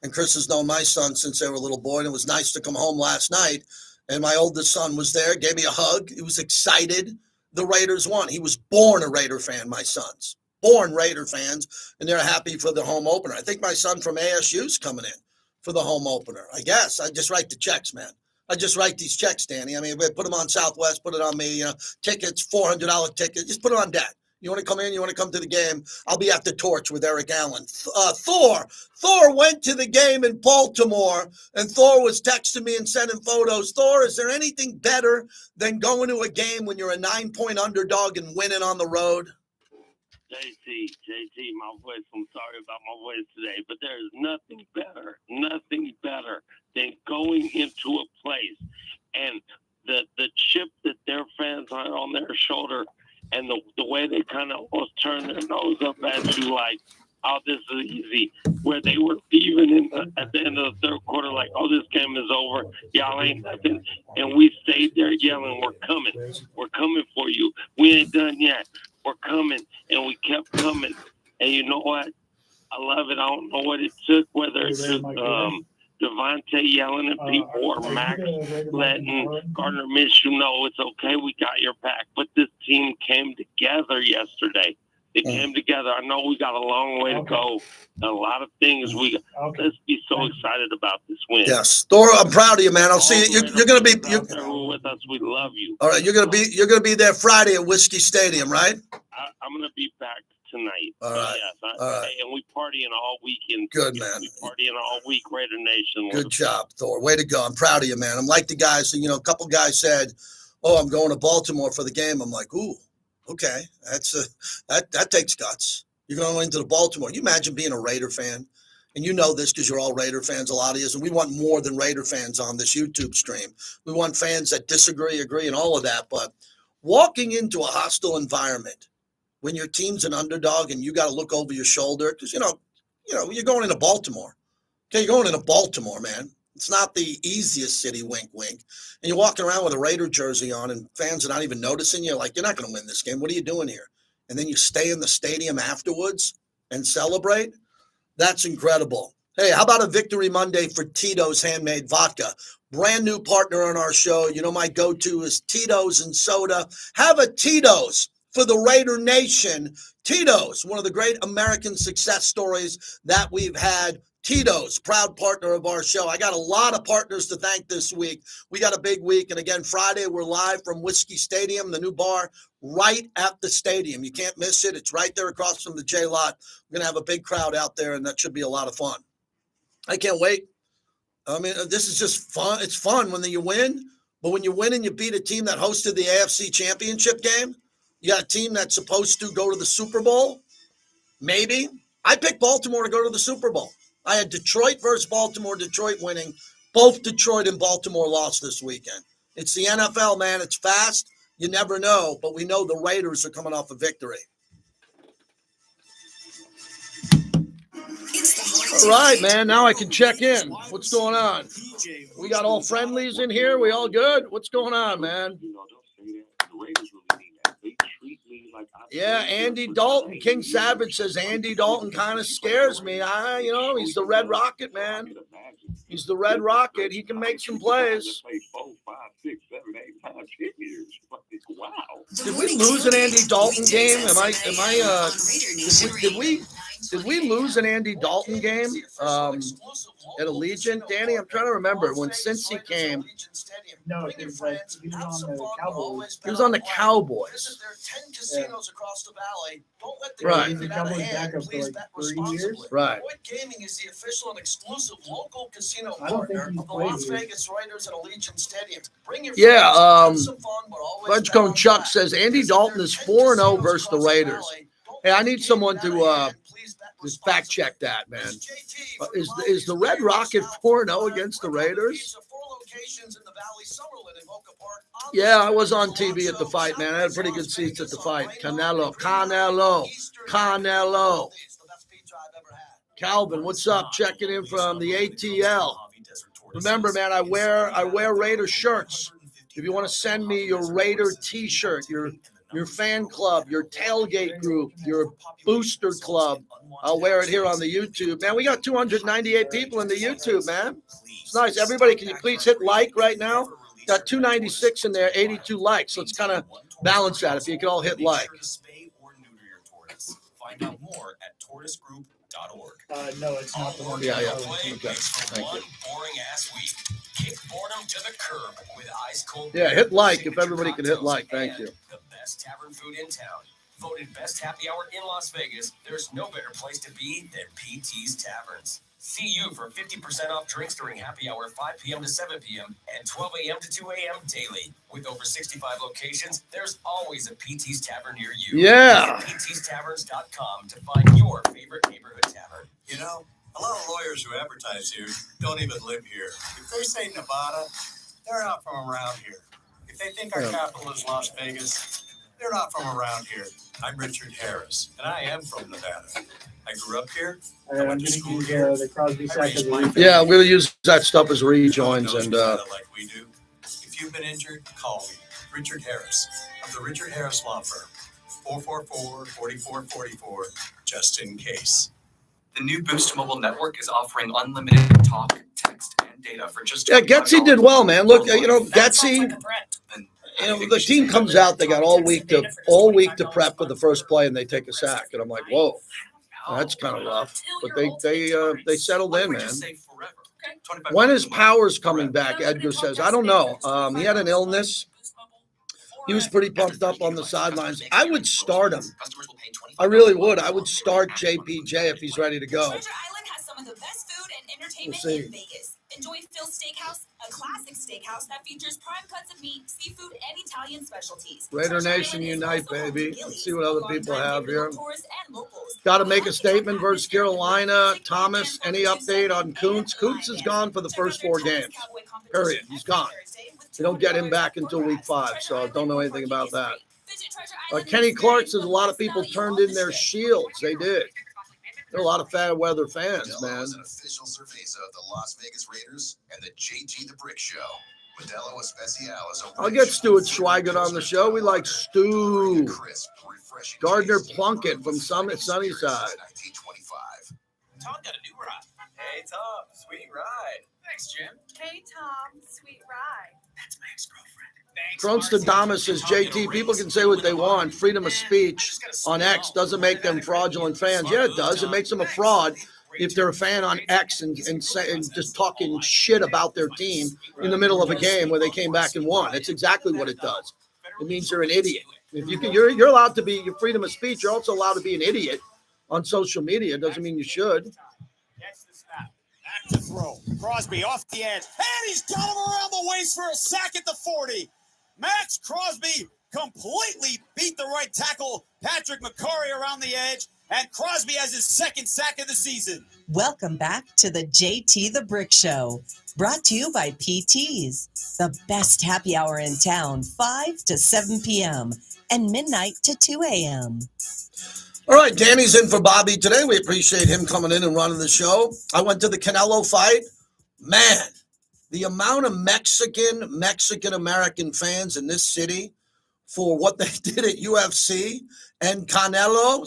And Chris has known my son since they were a little boy. And it was nice to come home last night. And my oldest son was there, gave me a hug. He was excited. The Raiders won. He was born a Raider fan, my sons. Born Raider fans. And they're happy for the home opener. I think my son from ASU's coming in for the home opener. I guess. I just write the checks, man. I just write these checks, Danny. I mean, we put them on Southwest, put it on me, tickets, $400 ticket. Just put it on Dad. You want to come in? You want to come to the game? I'll be at the Torch with Eric Allen. Thor went to the game in Baltimore, and Thor was texting me and sending photos. Thor, is there anything better than going to a game when you're a 9-point underdog and winning on the road? JT, my voice, I'm sorry about my voice today, but there's nothing better than going into a place and the chip that their fans had on their shoulder and the way they kind of almost turn their nose up at you like, oh, this is easy, where they were even at the end of the third quarter like, oh, this game is over, y'all ain't nothing, and we stayed there yelling, we're coming for you, we ain't done yet. We're coming, and we kept coming. And you know what? I love it. I don't know what it took, whether it took Devontae yelling at people or Max letting Gardner Minshew know it's okay, we got your back. But this team came together yesterday. It came together. I know we got a long way to go. A lot of things. Let's be so excited about this win. Yes, Thor, I'm proud of you, man. I'll see you. You're going to be with us. We love you. All right, you're going to be there Friday at Whiskey Stadium, right? I'm going to be back tonight. All right. Yes, all right. And we partying all weekend. Good, man. We partying all week, Raider Nation. Good job, Thor. Way to go. I'm proud of you, man. I'm like the guys. A couple guys said, "Oh, I'm going to Baltimore for the game." I'm like, "Ooh, okay, that takes guts." You're going into the Baltimore. You imagine being a Raider fan, and you know this because you're all Raider fans, a lot of you, and we want more than Raider fans on this YouTube stream. We want fans that disagree, agree, and all of that. But walking into a hostile environment when your team's an underdog and you got to look over your shoulder because you're going into Baltimore. Okay, you're going into Baltimore, man. It's not the easiest city, wink, wink. And you're walking around with a Raider jersey on and fans are not even noticing you. Like, you're not going to win this game. What are you doing here? And then you stay in the stadium afterwards and celebrate. That's incredible. Hey, how about a Victory Monday for Tito's Handmade Vodka? Brand new partner on our show. My go-to is Tito's and soda. Have a Tito's for the Raider Nation. Tito's, one of the great American success stories that we've had. Tito's, proud partner of our show. I got a lot of partners to thank this week. We got a big week. And again, Friday, we're live from Whiskey Stadium, the new bar right at the stadium. You can't miss it. It's right there across from the J Lot. We're going to have a big crowd out there, and that should be a lot of fun. I can't wait. I mean, this is just fun. It's fun when you win. But when you win and you beat a team that hosted the AFC Championship game, you got a team that's supposed to go to the Super Bowl, maybe. I picked Baltimore to go to the Super Bowl. I had Detroit versus Baltimore, Detroit winning. Both Detroit and Baltimore lost this weekend. It's the NFL, man. It's fast. You never know, but we know the Raiders are coming off a victory. All right, man. Now I can check in. What's going on? We got all friendlies in here. We all good? What's going on, man? Yeah, Andy Dalton. King Savage says Andy Dalton kind of scares me. He's the Red Rocket, man. He's the Red Rocket. He can make some plays. Did we lose an Andy Dalton game? Did we lose an Andy Dalton game at Allegiant? Danny, I'm trying to remember when Cincy came. No, he was on the Cowboys. He was on the Cowboys. Right. He's the Cowboys backup for like 3 years. Right. Gaming is the official and exclusive local casino I don't think partner he's of the played Las here. Vegas Raiders at Allegiant Stadium. Bring your Yeah, friends, have some fun, but always bet Fudgecone on Chuck flat. says Andy Visit Dalton their is 10 4-0 casinos versus the across Raiders. valley. Don't Hey, I let need the someone gaming to out of hand. Please bet just fact responsibly. check that, man. It's JT for Is the Red Rocket 4-0 against the Raiders? Four locations in the Valley, Summerlin, and Boca Park. Yeah, I was on TV at the fight, man. I had pretty good seats at the fight. Canelo. Calvin, what's up? Checking in from the ATL. Remember, man, I wear Raider shirts. If you want to send me your Raider T-shirt, your fan club, your tailgate group, your booster club, I'll wear it here on the YouTube. Man, we got 298 people in the YouTube, man. It's nice. Everybody, can you please hit like right now? Got 296 in there, 82 likes. So let's kind of balance that if you can all hit like. Find out more at tortoisegroup.org. No, it's not the one. Yeah. Play Okay. makes for Thank one you. boring ass week. Kick boredom to the curb with ice cold. Yeah, hit like if signature everybody can hit cocktails like. Thank and you. The best tavern food in town. Voted best happy hour in Las Vegas. There's no better place to be than PT's Taverns. See you for 50% off drinks during happy hour 5 p.m. to 7 p.m. and 12 a.m. to 2 a.m. daily. With over 65 locations, there's always a PT's Tavern near you. Yeah. Visit ptstaverns.com to find your favorite neighborhood tavern. You know, a lot of lawyers who advertise here don't even live here. If they say Nevada, they're not from around here. If they think our capital is Las Vegas, they're not from around here. I'm Richard Harris, and I am from Nevada. I grew up here. I'm going to use the Crosby sack as a replay. Yeah, I'm going to use that stuff as rejoins. Knows And Nevada like we do. If you've been injured, call me, Richard Harris, of the Richard Harris Law Firm. 444-4444, just in case. The new Boost mobile network is offering unlimited talk, text, and data for just yeah, Getsy did well, man. Look, Getsy. Then The team comes out. They got all week to prep for the first play, and they take a sack. And I'm like, whoa, that's kind of rough. But they settled in, man. When is Powers coming back? Edgar says, I don't know. He had an illness. He was pretty pumped up on the sidelines. I would start him. I really would. I would start JPJ if he's ready to go. Treasure Island has some of the best food and entertainment We'll see. in Vegas. Enjoy Phil's Steakhouse, a classic steakhouse that features prime cuts of meat, seafood, and Italian specialties. Raider Treasure Nation Island is unite, also home to baby. Gillies, Let's see what other longtime people have favorite here. of tourists and locals. Got to make a statement versus Carolina. Thomas, any update on Kuntz? Kuntz is gone for the first 4 games. Period. He's gone. They don't get him back until week 5, so I don't know anything about that. Kenny Clark says a lot of people turned in their shields. They did. There are a lot of fair weather fans, man. Was an official cerveza of the Las Vegas Raiders and the JT the Brick Show. Modelo Especial is a I'll get Stuart Schweigert on the show. We like Stu. crisp, refreshing Gardner taste. Plunkett from Summit Sunnyside. 1925. Todd got a new ride. Hey, Tom, sweet ride. Thanks, Jim. Hey, Tom, sweet ride. That's my ex-girlfriend. Thanks, Fronstadamus says, JT, people can say what they want. Freedom of speech on X doesn't make them fraudulent fans. Yeah, it does. It makes them a fraud if they're a fan on X and just talking shit about their team in the middle of a game where they came back and won. It's exactly what it does. It means you're an idiot. If you're allowed to be your freedom of speech, you're also allowed to be an idiot on social media. It doesn't mean you should. Back to throw. Crosby off the edge. And he's got him around the waist for a sack at the 40. Max Crosby completely beat the right tackle, Patrick McCurry, around the edge, and Crosby has his second sack of the season. Welcome back to the JT the Brick Show, brought to you by PT's, the best happy hour in town, 5 to 7 p.m. and midnight to 2 a.m. All right, Danny's in for Bobby today. We appreciate him coming in and running the show. I went to the Canelo fight. Man, the amount of Mexican-American fans in this city for what they did at UFC and Saul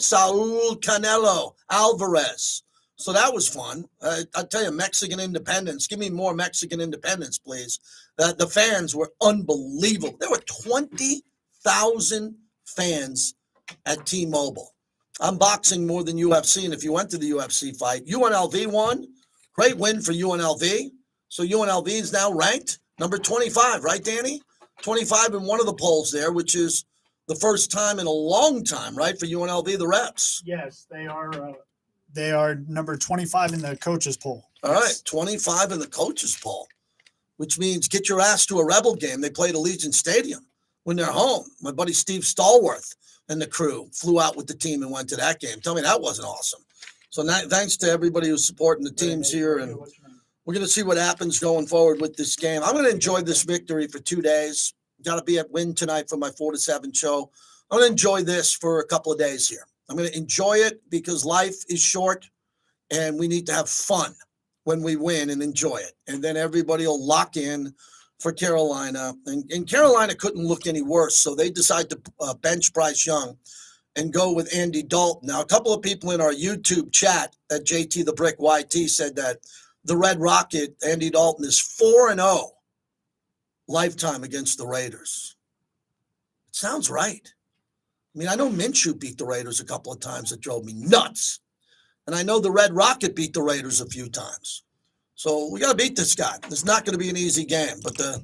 Canelo Alvarez. So that was fun. I tell you, Mexican independence. Give me more Mexican independence, please. The fans were unbelievable. There were 20,000 fans at T-Mobile. I'm boxing more than UFC, and if you went to the UFC fight, UNLV won. Great win for UNLV. So UNLV is now ranked number 25, right, Danny? 25 in one of the polls there, which is the first time in a long time, right, for UNLV, the reps. Yes, they are. They are number 25 in the coaches poll. All right, 25 in the coaches poll, which means get your ass to a Rebel game. They played Allegiant Stadium when they're home. My buddy Steve Stallworth and the crew flew out with the team and went to that game. Tell me that wasn't awesome. So thanks to everybody who's supporting the teams here, and we're going to see what happens going forward with this game. I'm going to enjoy this victory for 2 days. Got to be at Win tonight for my 4 to 7 show. I'm going to enjoy this for a couple of days here. I'm going to enjoy it because life is short and we need to have fun when we win and enjoy it. And then everybody will lock in for Carolina. And Carolina couldn't look any worse, so they decided to bench Bryce Young and go with Andy Dalton. Now, a couple of people in our YouTube chat at JT the Brick YT said that the Red Rocket, Andy Dalton, is 4-0 lifetime against the Raiders. It sounds right. I mean, I know Minshew beat the Raiders a couple of times that drove me nuts. And I know the Red Rocket beat the Raiders a few times. So we got to beat this guy. It's not going to be an easy game, but the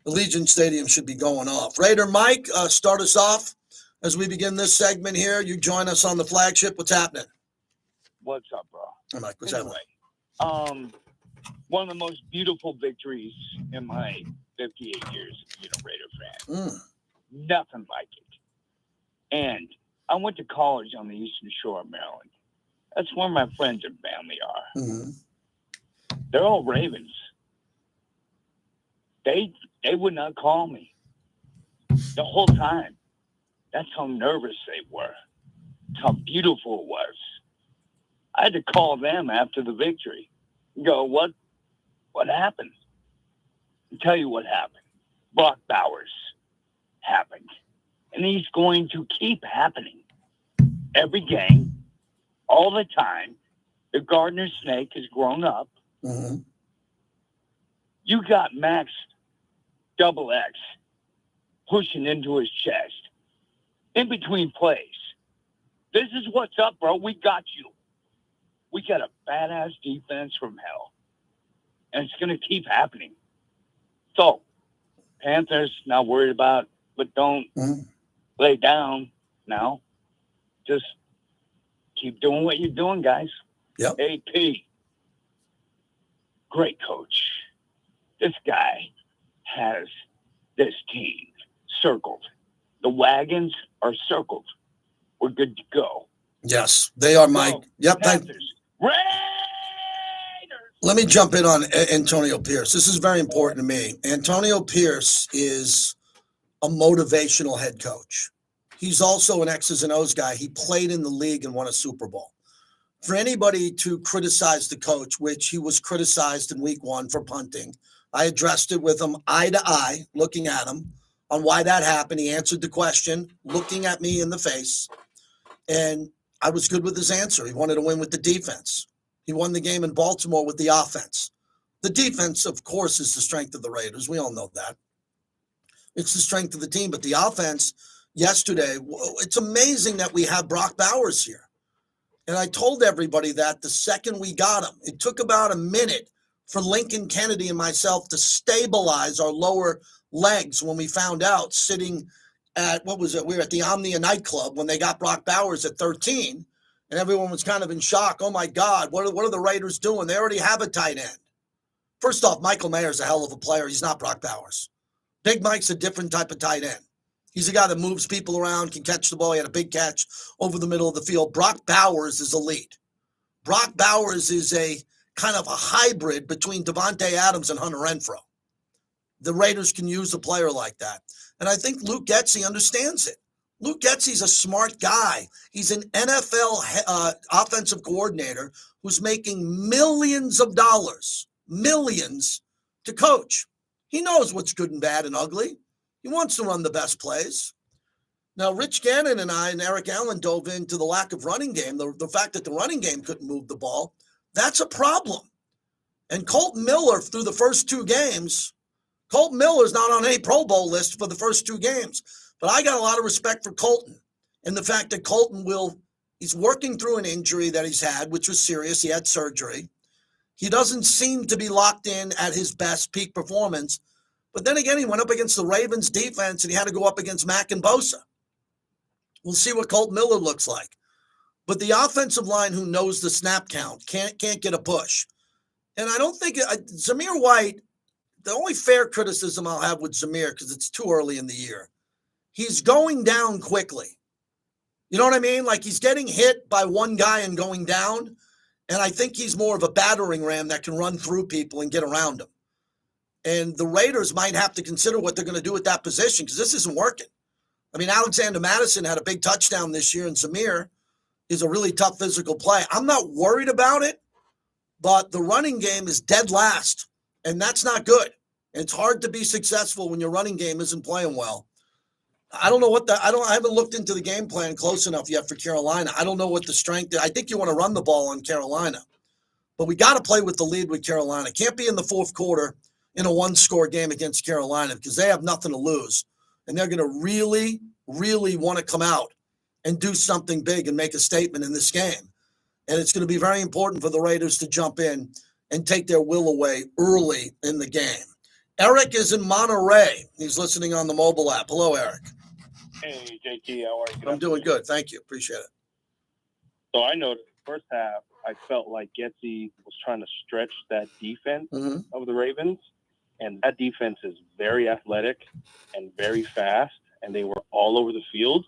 Allegiant Stadium should be going off. Raider Mike, start us off as we begin this segment here. You join us on the flagship. What's happening? What's up, bro? Hey, Mike, what's anyway, happening? One of the most beautiful victories in my 58 years of being a Raider fan. Nothing like it. And I went to college on the Eastern Shore of Maryland. That's where my friends and family are. Mm-hmm. They're all Ravens. They would not call me the whole time. That's how nervous they were. That's how beautiful it was. I had to call them after the victory. Go, what happened? I'll tell you what happened. Brock Bowers happened. And he's going to keep happening. Every game, all the time. The Gardner snake has grown up. Mm-hmm. You got Max double X pushing into his chest in between plays. This is what's up, bro. We got you. We got a badass defense from hell. And it's going to keep happening. So, Panthers, not worried about, but don't lay down now. Just keep doing what you're doing, guys. Yep. AP, great coach. This guy has this team circled. The wagons are circled. We're good to go. Yes, they are, Mike. Yep. Panthers. Raiders! Let me jump in on Antonio Pierce. This is very important to me. Antonio Pierce is a motivational head coach. He's also an X's and O's guy. He played in the league and won a Super Bowl. For anybody to criticize the coach, which he was criticized in week 1 for punting, I addressed it with him eye to eye, looking at him on why that happened. He answered the question, looking at me in the face, and I was good with his answer. He wanted to win with the defense. He won the game in Baltimore with the offense. The defense, of course, is the strength of the Raiders. We all know that. It's the strength of the team. But the offense yesterday, it's amazing that we have Brock Bowers here. And I told everybody that the second we got him. It took about a minute for Lincoln Kennedy and myself to stabilize our lower legs when we found out sitting at, what was it? We were at the Omnia nightclub when they got Brock Bowers at 13. And everyone was kind of in shock. Oh, my God, what are the Raiders doing? They already have a tight end. First off, Michael Mayer's a hell of a player. He's not Brock Bowers. Big Mike's a different type of tight end. He's a guy that moves people around, can catch the ball. He had a big catch over the middle of the field. Brock Bowers is elite. Brock Bowers is a kind of a hybrid between Devontae Adams and Hunter Renfrow. The Raiders can use a player like that. And I think Luke Getsy understands it. Luke Getsy's a smart guy. He's an NFL offensive coordinator who's making millions of dollars, millions, to coach. He knows what's good and bad and ugly. He wants to run the best plays. Now, Rich Gannon and I and Eric Allen dove into the lack of running game, the fact that the running game couldn't move the ball. That's a problem. And Colton Miller, through the first two games, Colton Miller's not on any Pro Bowl list for the first two games. But I got a lot of respect for Colton and the fact that Colton he's working through an injury that he's had, which was serious. He had surgery. He doesn't seem to be locked in at his best peak performance. But then again, he went up against the Ravens defense and he had to go up against Mack and Bosa. We'll see what Colton Miller looks like. But the offensive line who knows the snap count can't get a push. And I don't think Zamir White, the only fair criticism I'll have with Zamir, because it's too early in the year, he's going down quickly. You know what I mean? Like he's getting hit by one guy and going down. And I think he's more of a battering ram that can run through people and get around them. And the Raiders might have to consider what they're going to do at that position because this isn't working. I mean, Alexander Madison had a big touchdown this year, and Zamir is a really tough physical play. I'm not worried about it, but the running game is dead last, and that's not good. And it's hard to be successful when your running game isn't playing well. I don't know I haven't looked into the game plan close enough yet for Carolina. I don't know what the strength is. I think you want to run the ball on Carolina, but we got to play with the lead with Carolina. Can't be in the fourth quarter in a one-score game against Carolina because they have nothing to lose. And they're going to really, really want to come out and do something big and make a statement in this game. And it's going to be very important for the Raiders to jump in and take their will away early in the game. Eric is in Monterey. He's listening on the mobile app. Hello, Eric. Hey, JT, how are you? I'm doing good. Thank you. Appreciate it. So I know the first half, I felt like Getsy was trying to stretch that defense of the Ravens. And that defense is very athletic and very fast, and they were all over the field.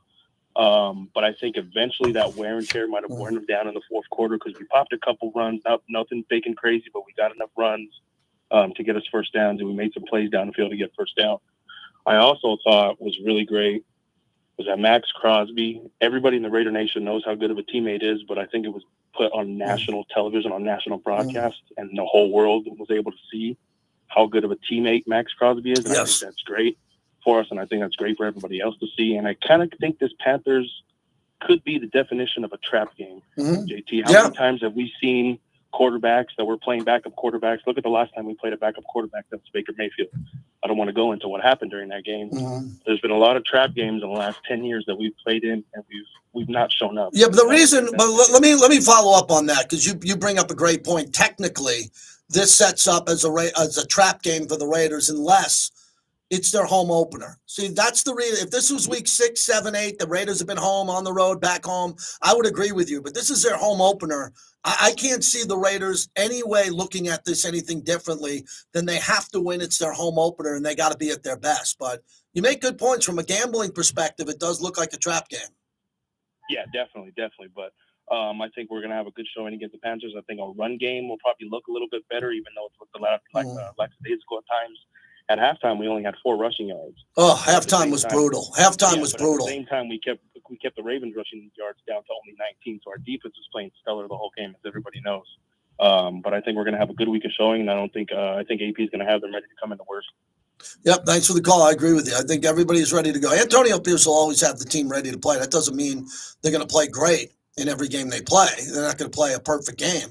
But I think eventually that wear and tear might have worn them down in the fourth quarter because we popped a couple runs, nothing big and crazy, but we got enough runs to get us first downs, and we made some plays down the field to get first down. I also thought was really great was that Max Crosby, everybody in the Raider Nation knows how good of a teammate is, but I think it was put on national television, on national broadcast, and the whole world was able to see how good of a teammate Max Crosby is. And I think that's great for us, and I think that's great for everybody else to see. And I kind of think this Panthers could be the definition of a trap game. JT, how many times have we seen quarterbacks that were playing backup quarterbacks? Look at the last time we played a backup quarterback. That was Baker Mayfield. I don't want to go into what happened during that game. There's been a lot of trap games in the last 10 years that we've played in, and we've not shown up. Yeah, but the reason, but let me follow up on that because you bring up a great point. Technically, this sets up as a trap game for the Raiders unless it's their home opener. See, that's the reason. If this was week 6, 7, 8, the Raiders have been home, on the road, back home, I would agree with you. But this is their home opener. I can't see the Raiders anyway looking at this anything differently than they have to win. It's their home opener, and they got to be at their best. But you make good points. From a gambling perspective, it does look like a trap game. Yeah, definitely. But I think we're going to have a good showing against the Panthers. I think our run game will probably look a little bit better, even though it's looked a lot like lackadaisical at times. At halftime, we only had 4 rushing yards. Oh, halftime was brutal. Halftime was brutal. At the same time, we kept the Ravens rushing yards down to only 19, so our defense was playing stellar the whole game, as everybody knows. But I think we're going to have a good week of showing, and I think AP is going to have them ready to come in the worst. Yep, thanks for the call. I agree with you. I think everybody's ready to go. Antonio Pierce will always have the team ready to play. That doesn't mean they're going to play great in every game they play. They're not going to play a perfect game.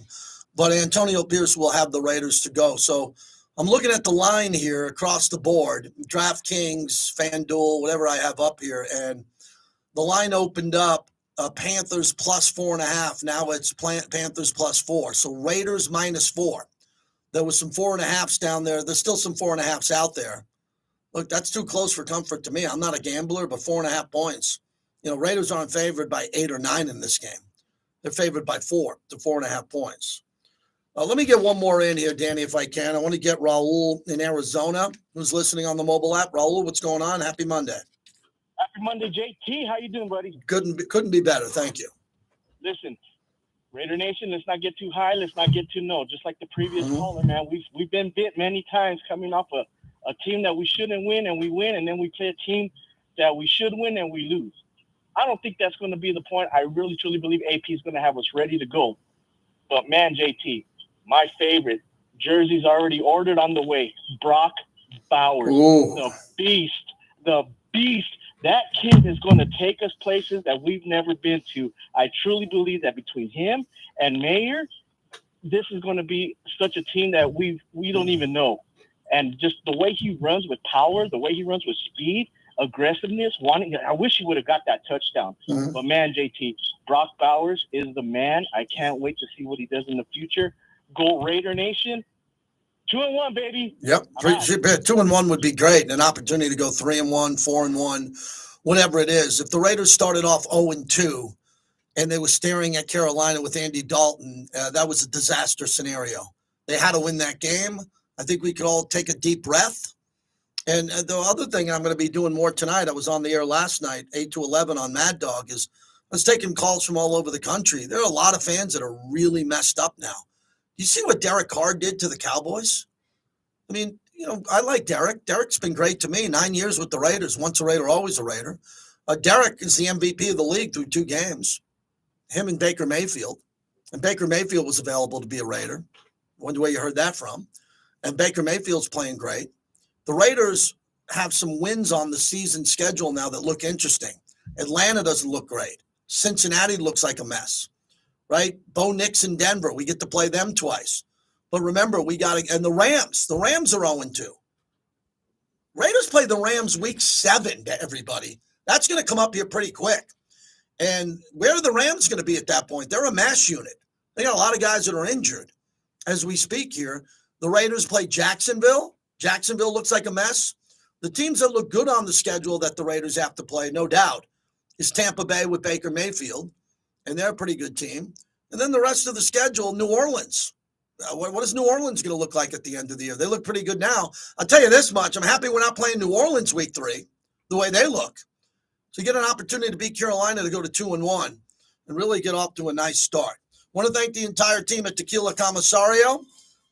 but Antonio Pierce will have the Raiders to go. So I'm looking at the line here across the board, DraftKings, FanDuel, whatever I have up here, and the line opened up Panthers plus 4.5. Now it's Panthers plus 4. So Raiders minus 4. There was some 4.5s down there. There's still some 4.5s out there. Look, that's too close for comfort to me. I'm not a gambler, but 4.5 points. Raiders aren't favored by 8 or 9 in this game. They're favored by 4 to 4.5 points. Let me get one more in here, Danny, if I can. I want to get Raul in Arizona, who's listening on the mobile app. Raul, what's going on? Happy Monday. Happy Monday, JT. How you doing, buddy? Couldn't be better. Thank you. Listen, Raider Nation, let's not get too high. Let's not get too low. Just like the previous caller, man. We've been bit many times coming off a team that we shouldn't win, and we win, and then we play a team that we should win, and we lose. I don't think that's going to be the point. I really, truly believe AP is going to have us ready to go. But, man, JT, my favorite, jersey's already ordered on the way. Brock Bowers, the beast. That kid is going to take us places that we've never been to. I truly believe that between him and Mayer, this is going to be such a team that we don't even know. And just the way he runs with power, the way he runs with speed, aggressiveness, I wish he would have got that touchdown. Mm-hmm. But, man, JT, Brock Bowers is the man. I can't wait to see what he does in the future. Go Raider Nation. 2-1, baby. Yep. 2-1 would be great. And an opportunity to go 3-1, 4-1, whatever it is. If the Raiders started off 0-2 and they were staring at Carolina with Andy Dalton, that was a disaster scenario. They had to win that game. I think we could all take a deep breath. And the other thing I'm going to be doing more tonight, I was on the air last night, 8 to 11 on Mad Dog, is I was taking calls from all over the country. There are a lot of fans that are really messed up now. You see what Derek Carr did to the Cowboys? I mean, I like Derek. Derek's been great to me. 9 years with the Raiders. Once a Raider, always a Raider. Derek is the MVP of the league through 2 games. Him and Baker Mayfield. And Baker Mayfield was available to be a Raider. Wonder where you heard that from. And Baker Mayfield's playing great. The Raiders have some wins on the season schedule now that look interesting. Atlanta doesn't look great. Cincinnati looks like a mess. Right? Bo Nix in Denver. We get to play them twice. But remember, and the Rams are 0-2. Raiders play the Rams week 7 to everybody. That's going to come up here pretty quick. And where are the Rams going to be at that point? They're a mash unit. They got a lot of guys that are injured as we speak here. The Raiders play Jacksonville. Jacksonville looks like a mess. The teams that look good on the schedule that the Raiders have to play, no doubt, is Tampa Bay with Baker Mayfield. And they're a pretty good team. And then the rest of the schedule, New Orleans. What is New Orleans going to look like at the end of the year? They look pretty good now. I'll tell you this much. I'm happy we're not playing New Orleans week 3, the way they look. So you get an opportunity to beat Carolina to go to 2-1 and really get off to a nice start. Want to thank the entire team at Tequila Commissarios.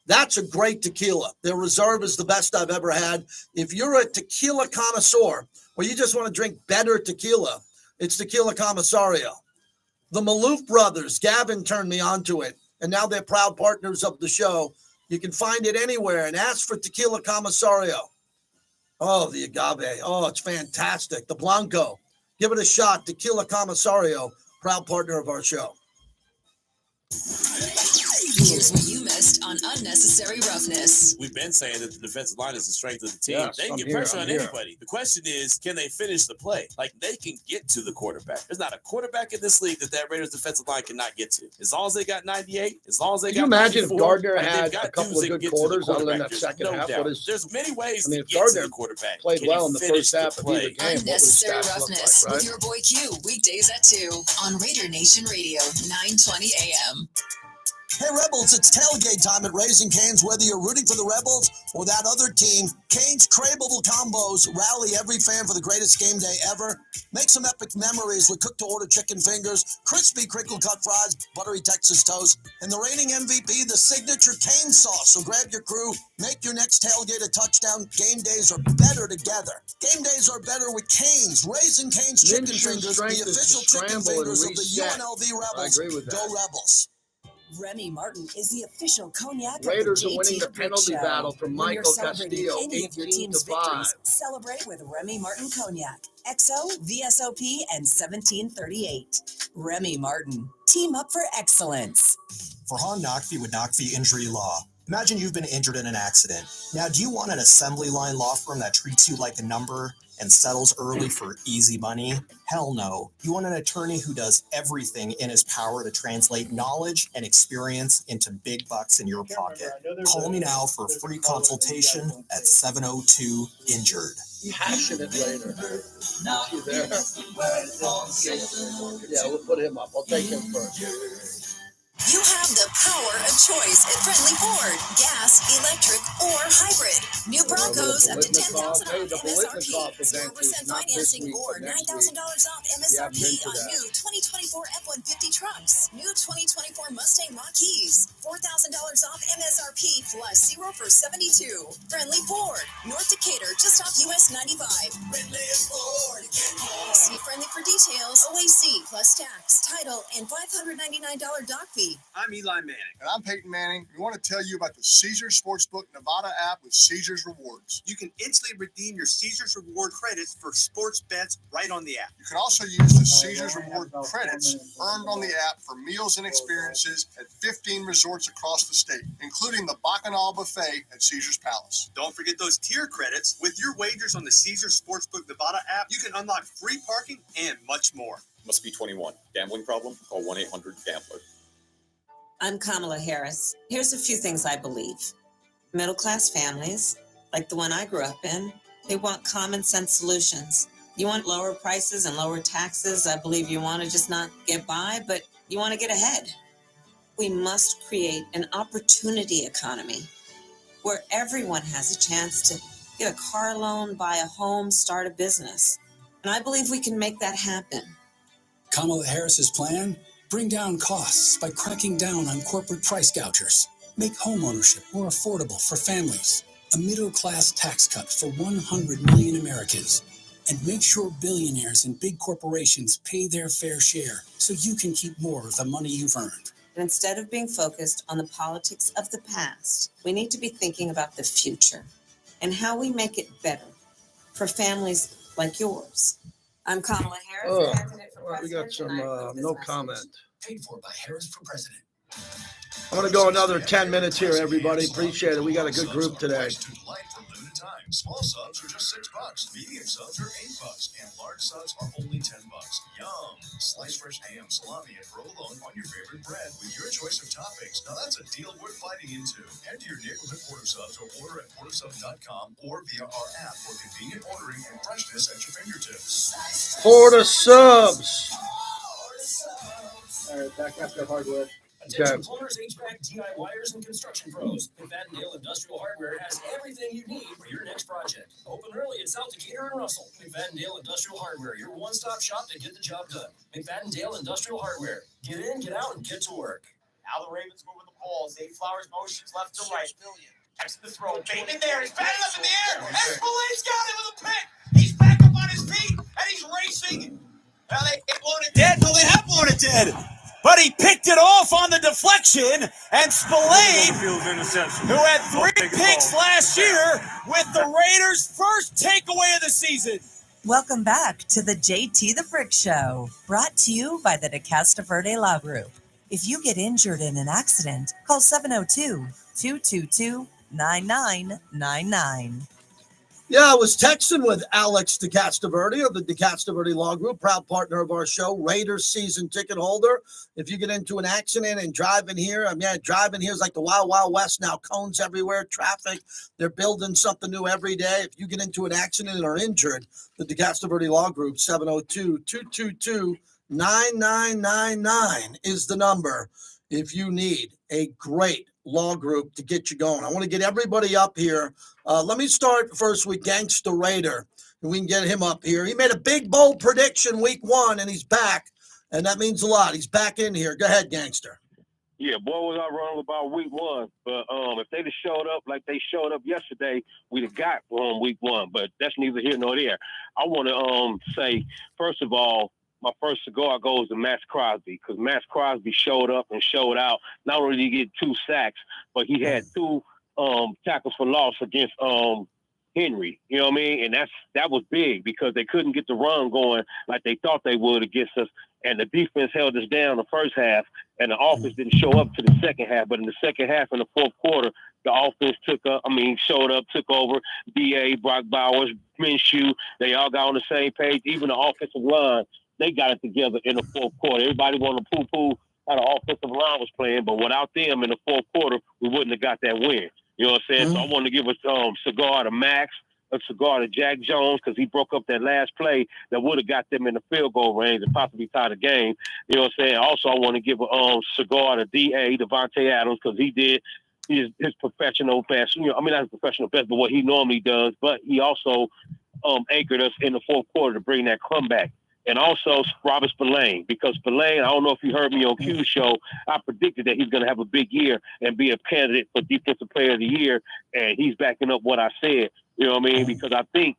That's a great tequila. Their reserve is the best I've ever had. If you're a tequila connoisseur or you just want to drink better tequila, it's Tequila Commissarios. The Maloof brothers, Gavin turned me onto it, and now they're proud partners of the show. You can find it anywhere and ask for Tequila Commissarios. Oh, the agave. Oh, it's fantastic. The Blanco. Give it a shot. Tequila Commissarios, proud partner of our show. Here's what you missed on Unnecessary Roughness. We've been saying that the defensive line is the strength of the team. Yes, they can get pressure on anybody. The question is, can they finish the play? Like, they can get to the quarterback. There's not a quarterback in this league that Raiders defensive line cannot get to. As long as they got 98, as long as they got 94. Can you imagine if Gardner had a couple of good quarters other than that second half? There's many ways to get Gardner to the quarterback. Played well in the first half of either game. Unnecessary Roughness with your boy Q, weekdays at 2 on Raider Nation Radio, 920 AM. Hey, Rebels, it's tailgate time at Raising Cane's. Whether you're rooting for the Rebels or that other team, Cane's craveable combos rally every fan for the greatest game day ever. Make some epic memories with cooked-to-order chicken fingers, crispy crinkle-cut fries, buttery Texas toast, and the reigning MVP, the signature Cane sauce. So grab your crew, make your next tailgate a touchdown. Game days are better together. Game days are better with Cane's. Raising Cane's chicken fingers, the official chicken fingers of the UNLV Rebels. I agree with that. Go Rebels. Remy Martin is the official cognac Raiders of the are winning the penalty battle from when Michael you're celebrating Castillo, any of your team's 18-5. victories, celebrate with Remy Martin Cognac. XO, VSOP, and 1738. Remy Martin. team up for excellence. Farhan Naqvi with Naqvi Injury Law. Imagine you've been injured in an accident. Now, do you want an assembly line law firm that treats you like a number and settles early for easy money? Hell no. You want an attorney who does everything in his power to translate knowledge and experience into big bucks in your pocket. Call me now for a free consultation at 702-INJURED. Passionate Raider. You there? Yeah, we'll put him up. I'll take him first. You have the power of choice at Friendly Ford. Gas, electric, or hybrid. New Broncos up to $10,000 off MSRP. 0% financing or $9,000 off MSRP on new 2024 F-150 trucks. New 2024 Mustang Mach-E's. $4,000 off MSRP plus 0 for 72. Friendly Ford. North Decatur, just off US 95. Friendly Ford. See Friendly for details. OAC plus tax, title, and $599 dock fee. I'm Eli Manning. And I'm Peyton Manning. We want to tell you about the Caesars Sportsbook Nevada app with Caesars Rewards. You can instantly redeem your Caesars Reward credits for sports bets right on the app. You can also use the Caesars Reward credits earned on the app for meals and experiences at 15 resorts across the state, including the Bacchanal Buffet at Caesars Palace. Don't forget those tier credits. With your wagers on the Caesars Sportsbook Nevada app, you can unlock free parking and much more. Must be 21. Gambling problem? Call 1-800-GAMBLER. I'm Kamala Harris. Here's a few things I believe. Middle-class families, like the one I grew up in, they want common sense solutions. You want lower prices and lower taxes. I believe you want to just not get by, but you want to get ahead. We must create an opportunity economy where everyone has a chance to get a car loan, buy a home, start a business. And I believe we can make that happen. Kamala Harris's plan? Bring down costs by cracking down on corporate price gougers. Make homeownership more affordable for families. A middle-class tax cut for 100 million Americans. And make sure billionaires and big corporations pay their fair share so you can keep more of the money you've earned. And instead of being focused on the politics of the past, we need to be thinking about the future and how we make it better for families like yours. I'm Kamala Harris, candidate for president. We got some no comment. Paid for by Harris for president. I'm going to go another 10 minutes here, everybody. Appreciate it. We got a good group today. Small subs are just $6. Medium subs are $8, and large subs are only $10. Yum! Slice fresh ham, salami, and provolone on your favorite bread with your choice of toppings. Now that's a deal worth biting into. Head to your neighborhood Porter Subs or order at portersubs.com or via our app for convenient ordering and freshness at your fingertips. Porter Subs. All right, back after hardware. Attention plumbers, HVAC, DIYers, and construction pros. McFadden Industrial Hardware has everything you need for your next project. Open early at South Decatur and Russell. McFadden Industrial Hardware, your one-stop shop to get the job done. McFadden Industrial Hardware. Get in, get out, and get to work. Now the Ravens moving the ball. Zay Flowers motions left to right. That's the throw. Bateman there. He's batted up in the air. And Spillane's got it with a pick. He's back up on his feet, and he's racing. Well, they blown it dead. No, they have blown it dead. But he picked it off on the deflection, and Spillane, who had 3 picks last year, with the Raiders' first takeaway of the season. Welcome back to the JT the Brick Show, brought to you by the DeCasta Verde Law Group. If you get injured in an accident, call 702-222-9999. Yeah, I was texting with Alex DeCasta Verde of the DeCasta Verde Law Group, proud partner of our show, Raiders season ticket holder. If you get into an accident and driving here, driving here is like the Wild Wild West now, cones everywhere, traffic. They're building something new every day. If you get into an accident and are injured, the DeCasta Verde Law Group, 702-222-9999 is the number if you need a great law group to get you going. I want to get everybody up here. Let me start first with Gangster Raider, and we can get him up here. He made a big, bold prediction week 1, and he's back, and that means a lot. He's back in here. Go ahead, Gangster. Yeah, boy, was I wrong about week 1. But if they'd have showed up like they showed up yesterday, we'd have got week 1. But that's neither here nor there. I want to say, first of all, my first cigar goes to Max Crosby, because Max Crosby showed up and showed out. Not only did he get 2 sacks, but he had 2 tackles for loss against Henry. You know what I mean? And that was big, because they couldn't get the run going like they thought they would against us. and the defense held us down the first half, and the offense didn't show up to the second half. But in the second half, in the fourth quarter, the offense showed up, took over. D.A., Brock Bowers, Minshew, they all got on the same page. Even the offensive line, they got it together in the fourth quarter. Everybody wanted to poo-poo how the offensive line was playing, but without them in the fourth quarter, we wouldn't have got that win. You know what I'm saying? So I want to give a cigar to Max, a cigar to Jack Jones, because he broke up that last play that would have got them in the field goal range and possibly tied the game. You know what I'm saying? Also, I want to give a cigar to D.A., Devontae Adams, because he did his professional best. Not his professional best, but what he normally does. But he also anchored us in the fourth quarter to bring that comeback. And also Robert Spillane, because Spillane, I don't know if you heard me on Q's show, I predicted that he's going to have a big year and be a candidate for Defensive Player of the Year, and he's backing up what I said. You know what I mean? Because I think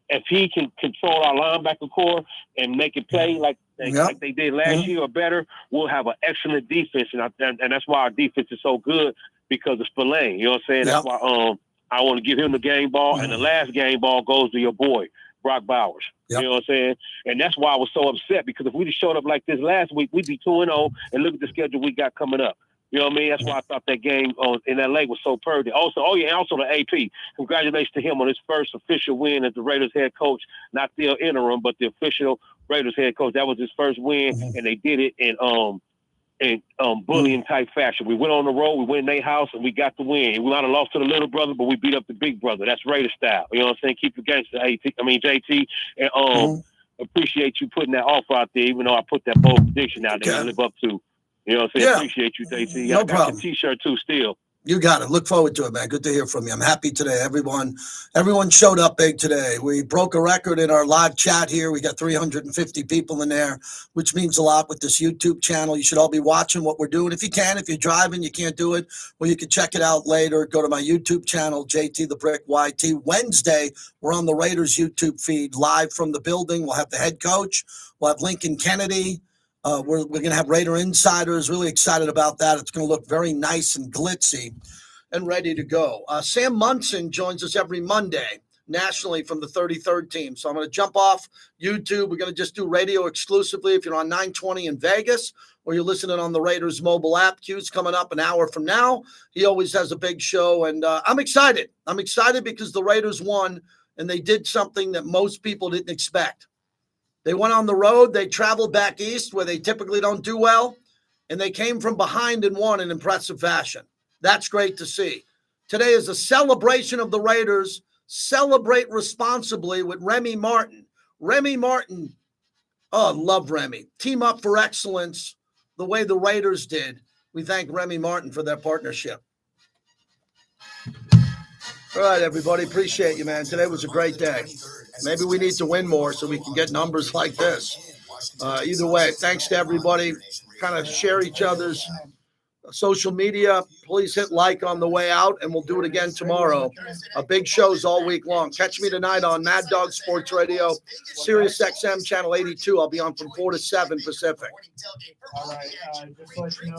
if he can control our linebacker core and make it play like they did last year or better, we'll have an excellent defense, and that's why our defense is so good, because of Spillane. You know what I'm saying? That's why I want to give him the game ball, and the last game ball goes to your boy, Brock Bowers. You know what I'm saying? And that's why I was so upset, because if we'd have showed up like this last week, we'd be 2-0, and look at the schedule we got coming up. You know what I mean? That's why I thought that game in L.A. was so perfect. Also, and also the AP. Congratulations to him on his first official win as the Raiders head coach, not the interim, but the official Raiders head coach. That was his first win, and they did it in bullying type fashion. We went on the road, we went in their house, and we got the win. We might have lost to the little brother, but we beat up the big brother. That's Raider style. You know what I'm saying? Keep the gangster, JT. And appreciate you putting that offer out there, even though I put that bold prediction out there to live up to. You know what I'm saying? Appreciate you, JT. No I got problem. your T-shirt too still. You got it. Look forward to it, man. Good to hear from you. I'm happy today. Everyone showed up big today. We broke a record in our live chat here. We got 350 people in there, which means a lot with this YouTube channel. You should all be watching what we're doing. If you can, if you're driving, you can't do it, well, you can check it out later. Go to my YouTube channel, JT the Brick YT. Wednesday, we're on the Raiders YouTube feed live from the building. We'll have the head coach. We'll have Lincoln Kennedy. We're going to have Raider Insiders. Really excited about that. It's going to look very nice and glitzy and ready to go. Sam Munson joins us every Monday nationally from the 33rd team. So I'm going to jump off YouTube. We're going to just do radio exclusively if you're on 920 in Vegas or you're listening on the Raiders mobile app. Q's coming up an hour from now. He always has a big show, and I'm excited. I'm excited because the Raiders won, and they did something that most people didn't expect. They went on the road. They traveled back east where they typically don't do well, and they came from behind and won in impressive fashion. That's great to see. Today is a celebration of the Raiders. Celebrate responsibly with Remy Martin. Remy Martin, love Remy. Team up for excellence the way the Raiders did. We thank Remy Martin for their partnership. All right, everybody. Appreciate you, man. Today was a great day. Maybe we need to win more so we can get numbers like this. Either way, thanks to everybody. Kind of share each other's social media. Please hit like on the way out, and we'll do it again tomorrow. Big shows all week long. Catch me tonight on Mad Dog Sports Radio, Sirius XM Channel 82. I'll be on from 4 to 7 Pacific. All right. Just let you know.